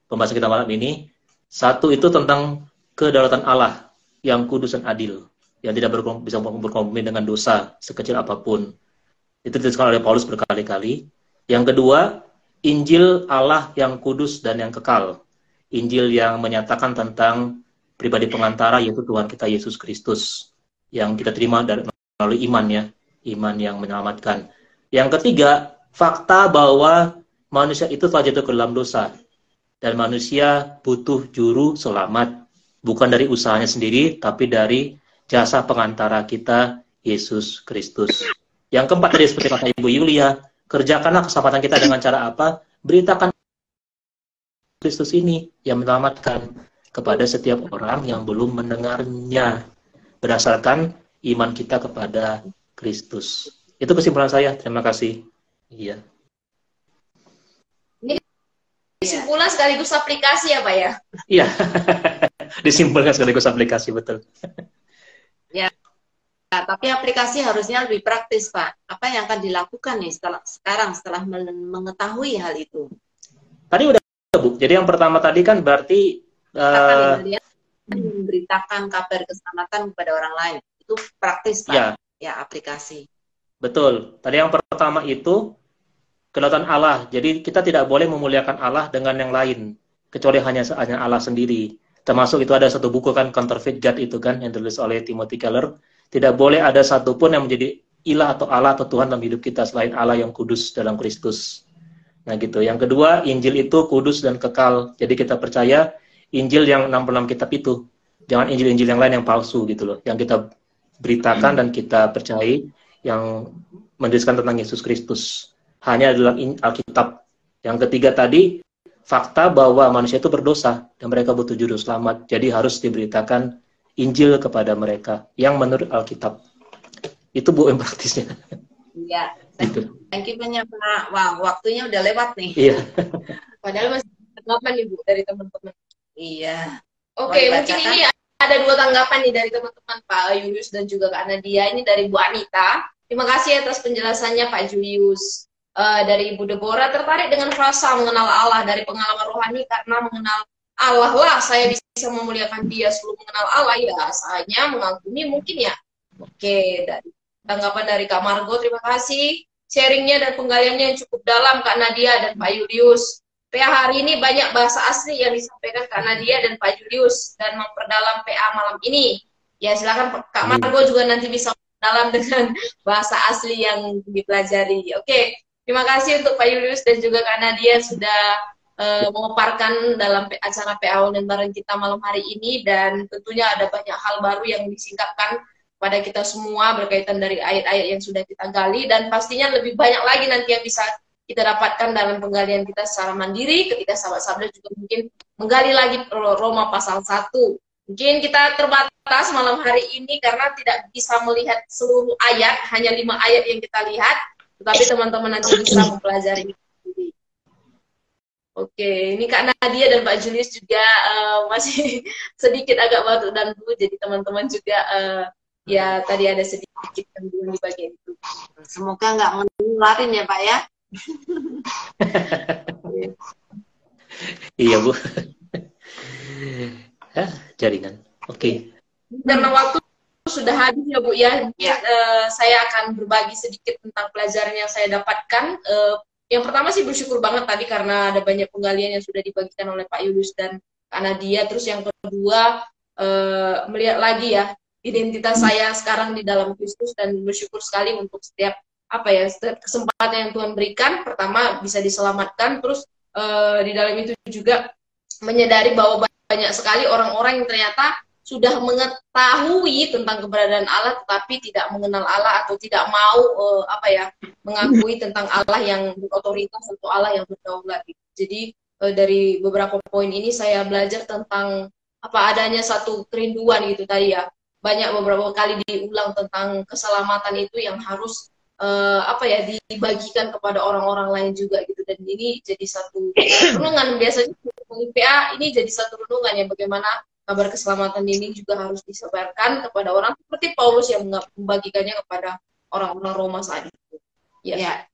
pembahasan kita malam ini. Satu itu tentang kedaulatan Allah yang kudus dan adil, yang tidak bisa berkompromi dengan dosa sekecil apapun. Itu dituliskan oleh Paulus berkali-kali. Yang kedua, Injil Allah yang kudus dan yang kekal. Injil yang menyatakan tentang pribadi pengantara, yaitu Tuhan kita Yesus Kristus, yang kita terima melalui iman ya, iman yang menyelamatkan. Yang ketiga, fakta bahwa manusia itu telah jatuh ke dalam dosa, dan manusia butuh juru selamat, bukan dari usahanya sendiri, tapi dari jasa pengantara kita, Yesus Kristus. Yang keempat tadi seperti kata Ibu Yulia, kerjakanlah keselamatan kita dengan cara apa? Beritakan Kristus ini yang menyelamatkan kepada setiap orang yang belum mendengarnya, berdasarkan iman kita kepada Kristus. Itu kesimpulan saya. Terima kasih. Iya. Kesimpulan sekaligus aplikasi ya Pak ya? Iya, disimpulkan sekaligus aplikasi, betul. Ya, tapi aplikasi harusnya lebih praktis Pak. Apa yang akan dilakukan nih setelah mengetahui hal itu? Tadi udah Bu, jadi yang pertama tadi kan berarti memberitakan kabar keselamatan kepada orang lain. Itu praktis Pak, ya aplikasi. Betul, tadi yang pertama itu kedaulatan Allah. Jadi kita tidak boleh memuliakan Allah dengan yang lain, kecuali hanya Allah sendiri. Termasuk itu ada satu buku kan, Counterfeit God itu kan, yang ditulis oleh Timothy Keller. Tidak boleh ada satupun yang menjadi ilah atau Allah atau Tuhan dalam hidup kita selain Allah yang kudus dalam Kristus. Nah gitu. Yang kedua, Injil itu kudus dan kekal. Jadi kita percaya Injil yang 66 kitab itu. Jangan Injil-Injil yang lain yang palsu gitu loh. Yang kita beritakan dan kita percayai yang menjelaskan tentang Yesus Kristus. Hanya dalam Alkitab. Yang ketiga tadi, fakta bahwa manusia itu berdosa dan mereka butuh juru selamat. Jadi harus diberitakan Injil kepada mereka yang menurut Alkitab. Itu Bu yang praktisnya. Iya. Gitu. Thank you banyak Pak. Wah, waktunya udah lewat nih. Iya. Padahal masih tanggapan nih Bu dari teman-teman. Iya. Oke, mungkin ini ada 2 tanggapan nih dari teman-teman Pak Julius dan juga Kak Nadia. Ini dari Bu Anita. Terima kasih atas penjelasannya Pak Julius. Dari Ibu Deborah, tertarik dengan frasa mengenal Allah dari pengalaman rohani, karena mengenal Allah lah saya bisa memuliakan Dia. Sebelum mengenal Allah ya hanya mengagumi mungkin ya. Oke, dari tanggapan dari Kak Margo, terima kasih sharingnya dan penggaliannya yang cukup dalam Kak Nadia dan Pak Julius. PA hari ini banyak bahasa asli yang disampaikan Kak Nadia dan Pak Julius dan memperdalam PA malam ini. Ya silakan Kak Margo juga nanti bisa dalam dengan bahasa asli yang dipelajari. Oke. Terima kasih untuk Pak Julius dan juga Kak Nadia sudah memaparkan dalam acara PA online bareng kita malam hari ini, dan tentunya ada banyak hal baru yang disingkapkan pada kita semua berkaitan dari ayat-ayat yang sudah kita gali, dan pastinya lebih banyak lagi nanti yang bisa kita dapatkan dalam penggalian kita secara mandiri ketika sahabat-sahabat juga mungkin menggali lagi Roma pasal 1. Mungkin kita terbatas malam hari ini karena tidak bisa melihat seluruh ayat, hanya 5 ayat yang kita lihat. Tetapi teman-teman nanti bisa mempelajari. Oke, ini Kak Nadia dan Pak Julius juga masih sedikit agak batuk dan flu, jadi teman-teman juga ya tadi ada sedikit gangguan di bagian itu. Semoga nggak menularin ya Pak ya. Iya Bu. Jaringan. Oke. Karena waktu sudah habis ya Bu ya. Saya akan berbagi sedikit tentang pelajaran yang saya dapatkan. Yang pertama sih bersyukur banget tadi karena ada banyak penggalian yang sudah dibagikan oleh Pak Julius dan Kak Nadia. Terus yang kedua melihat lagi ya identitas saya sekarang di dalam Kristus, dan bersyukur sekali untuk setiap setiap kesempatan yang Tuhan berikan. Pertama bisa diselamatkan, terus di dalam itu juga menyadari bahwa banyak sekali orang-orang yang ternyata sudah mengetahui tentang keberadaan Allah tetapi tidak mengenal Allah atau tidak mau mengakui tentang Allah yang berotoritas atau Allah yang berdaulat. Jadi dari beberapa poin ini saya belajar tentang adanya satu kerinduan gitu tadi ya. Banyak beberapa kali diulang tentang keselamatan itu yang harus dibagikan kepada orang-orang lain juga gitu, dan ini jadi satu renungan. Biasanya PA ini jadi satu renungan ya, bagaimana kabar keselamatan ini juga harus disebarkan kepada orang seperti Paulus yang membagikannya kepada orang-orang Roma saat itu. Ya.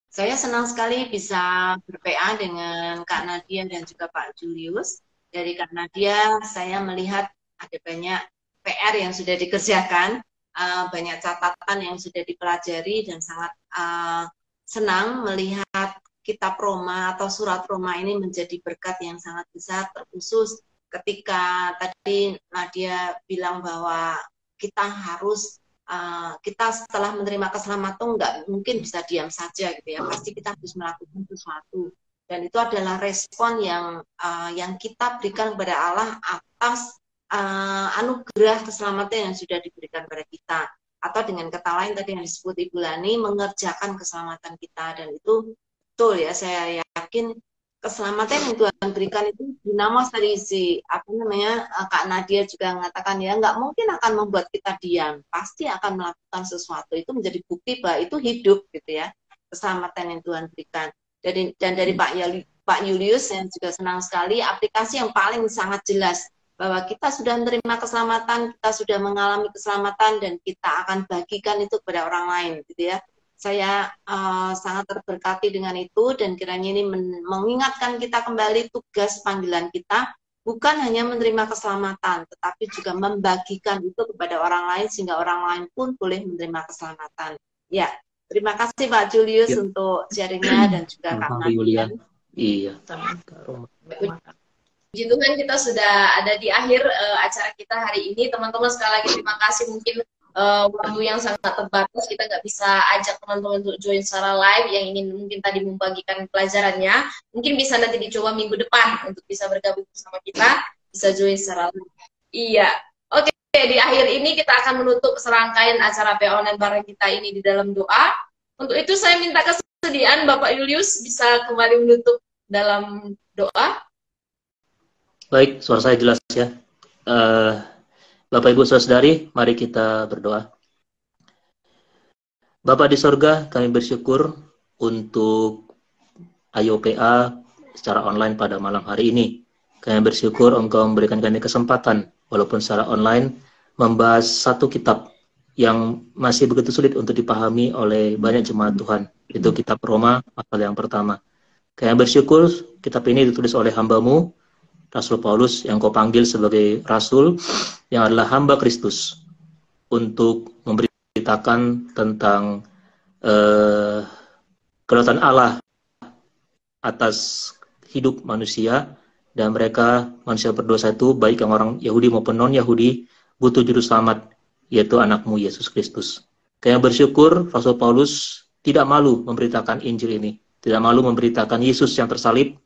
Saya senang sekali bisa ber-PA dengan Kak Nadia dan juga Pak Julius. Dari Kak Nadia, saya melihat ada banyak PR yang sudah dikerjakan, banyak catatan yang sudah dipelajari, dan sangat senang melihat kitab Roma atau surat Roma ini menjadi berkat yang sangat besar, terkhusus ketika tadi Nadia bilang bahwa kita harus kita setelah menerima keselamatan nggak mungkin bisa diam saja gitu ya, pasti kita harus melakukan sesuatu, dan itu adalah respon yang kita berikan kepada Allah atas anugerah keselamatan yang sudah diberikan kepada kita, atau dengan kata lain tadi yang disebut Ibu Lani, mengerjakan keselamatan kita. Dan itu betul ya, saya yakin keselamatan yang Tuhan berikan itu dinamos dari Kak Nadia juga mengatakan ya, nggak mungkin akan membuat kita diam, pasti akan melakukan sesuatu. Itu menjadi bukti bahwa itu hidup gitu ya, keselamatan yang Tuhan berikan. Dan dari Pak Julius yang juga senang sekali, aplikasi yang paling sangat jelas bahwa kita sudah menerima keselamatan, kita sudah mengalami keselamatan, dan kita akan bagikan itu kepada orang lain gitu ya. Saya sangat terberkati dengan itu, dan kiranya ini mengingatkan kita kembali tugas panggilan kita, bukan hanya menerima keselamatan, tetapi juga membagikan itu kepada orang lain, sehingga orang lain pun boleh menerima keselamatan. Ya, terima kasih Pak Julius untuk sharingnya, dan juga Kak Nadia. Iya. Puji Tuhan, kita sudah ada di akhir acara kita hari ini. Teman-teman, sekali lagi terima kasih. Mungkin waktu yang sangat terbatas, kita nggak bisa ajak teman-teman untuk join secara live yang ingin mungkin tadi membagikan pelajarannya. Mungkin bisa nanti dicoba minggu depan untuk bisa bergabung bersama kita, bisa join secara live. Iya, oke. Di akhir ini kita akan menutup serangkaian acara PA Online bareng kita ini di dalam doa. Untuk itu saya minta kesediaan Bapak Julius bisa kembali menutup dalam doa. Baik, suara saya jelas ya. Bapak Ibu Saudari, mari kita berdoa. Bapa di sorga, kami bersyukur untuk AYO-PA secara online pada malam hari ini. Kami bersyukur Engkau memberikan kami kesempatan, walaupun secara online, membahas satu kitab yang masih begitu sulit untuk dipahami oleh banyak jemaat Tuhan. Itu kitab Roma, pasal yang pertama. Kami bersyukur kitab ini ditulis oleh hamba-Mu, Rasul Paulus, yang Kau panggil sebagai Rasul, yang adalah hamba Kristus, untuk memberitakan tentang kedaulatan Allah atas hidup manusia, dan mereka, manusia berdosa itu, baik yang orang Yahudi maupun non-Yahudi, butuh juru selamat, yaitu anak-Mu, Yesus Kristus. Kami bersyukur Rasul Paulus tidak malu memberitakan Injil ini, tidak malu memberitakan Yesus yang tersalib,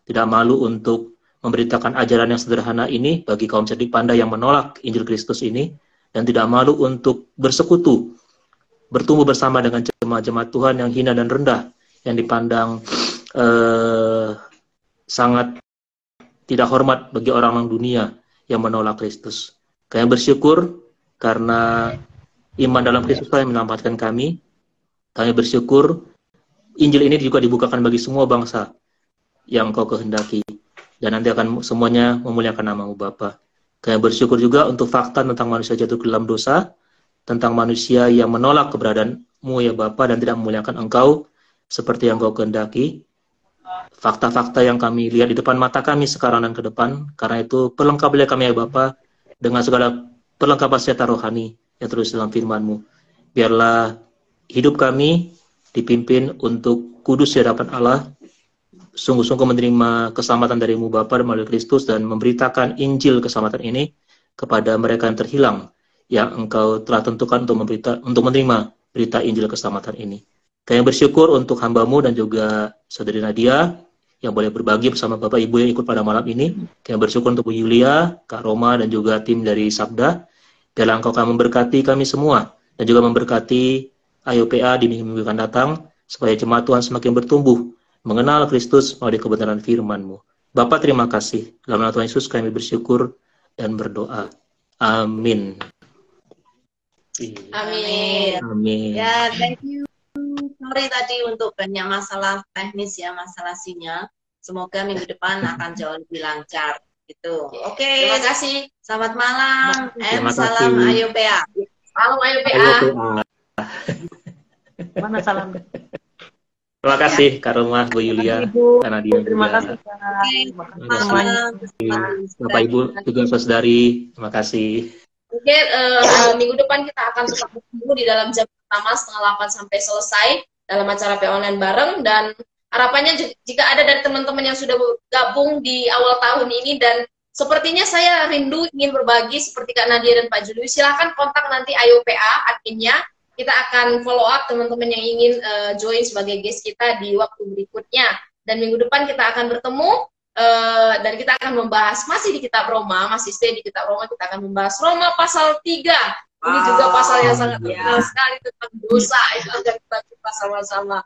tidak malu untuk memberitakan ajaran yang sederhana ini bagi kaum cerdik pandai yang menolak Injil Kristus ini, dan tidak malu untuk bersekutu, bertumbuh bersama dengan jemaat-jemaat Tuhan yang hina dan rendah, yang dipandang sangat tidak hormat bagi orang-orang dunia yang menolak Kristus. Kami bersyukur karena iman dalam Kristus yang menyelamatkan kami. Kami bersyukur Injil ini juga dibukakan bagi semua bangsa yang Kau kehendaki, dan nanti akan semuanya memuliakan nama-Mu Bapa. Kami bersyukur juga untuk fakta tentang manusia jatuh ke dalam dosa, tentang manusia yang menolak keberadaan-Mu ya Bapa, dan tidak memuliakan Engkau seperti yang Kau kehendaki. Fakta-fakta yang kami lihat di depan mata kami sekarang dan ke depan, karena itu perlengkapilah kami ya Bapa dengan segala perlengkapan senjata rohani yang terus dalam firman-Mu. Biarlah hidup kami dipimpin untuk kudus di hadapan Allah, sungguh-sungguh menerima keselamatan dari-Mu Bapa melalui Kristus, dan memberitakan Injil keselamatan ini kepada mereka yang terhilang, yang Engkau telah tentukan untuk menerima berita Injil keselamatan ini. Kami bersyukur untuk hamba-Mu dan juga Saudari Nadia yang boleh berbagi bersama Bapak Ibu yang ikut pada malam ini. Kami bersyukur untuk Bu Yulia, Kak Roma, dan juga tim dari Sabda. Biarlah Engkau akan memberkati kami semua, dan juga memberkati AYO-PA di minggu-minggu akan datang, supaya jemaat Tuhan semakin bertumbuh mengenal Kristus melalui kebenaran firman-Mu. Bapa, terima kasih. Dalam nama Tuhan Yesus kami bersyukur dan berdoa. Amin. Amin. Amin. Ya, thank you. Sorry tadi untuk banyak masalah teknis ya, masalah sinyal. Semoga minggu depan akan jauh lebih lancar. Gitu. Oke. Terima kasih. Selamat malam. Salam kasih. AYO-PA. Salam AYO-PA. AYO-PA. Mana salam? Terima kasih Kak Roma, Bu Yulia, Ibu. Kak Nadia Terima juga. kasih Kak. Terima kasih semuanya. Bapak Ibu juga saudari, terima kasih. Oke, minggu depan kita akan tetap bertemu di dalam jam pertama setengah 8 sampai selesai dalam acara P online bareng, dan harapannya jika ada dari teman-teman yang sudah gabung di awal tahun ini dan sepertinya saya rindu ingin berbagi seperti Kak Nadia dan Pak Julius, silahkan kontak nanti IOPA adminnya. Kita akan follow up teman-teman yang ingin join sebagai guest kita di waktu berikutnya. Dan minggu depan kita akan bertemu dan kita akan membahas masih di kitab Roma, masih stay di kitab Roma, kita akan membahas Roma pasal 3. Ini juga pasal yang sangat terkenal sekali tentang dosa, itu akan kita sama-sama.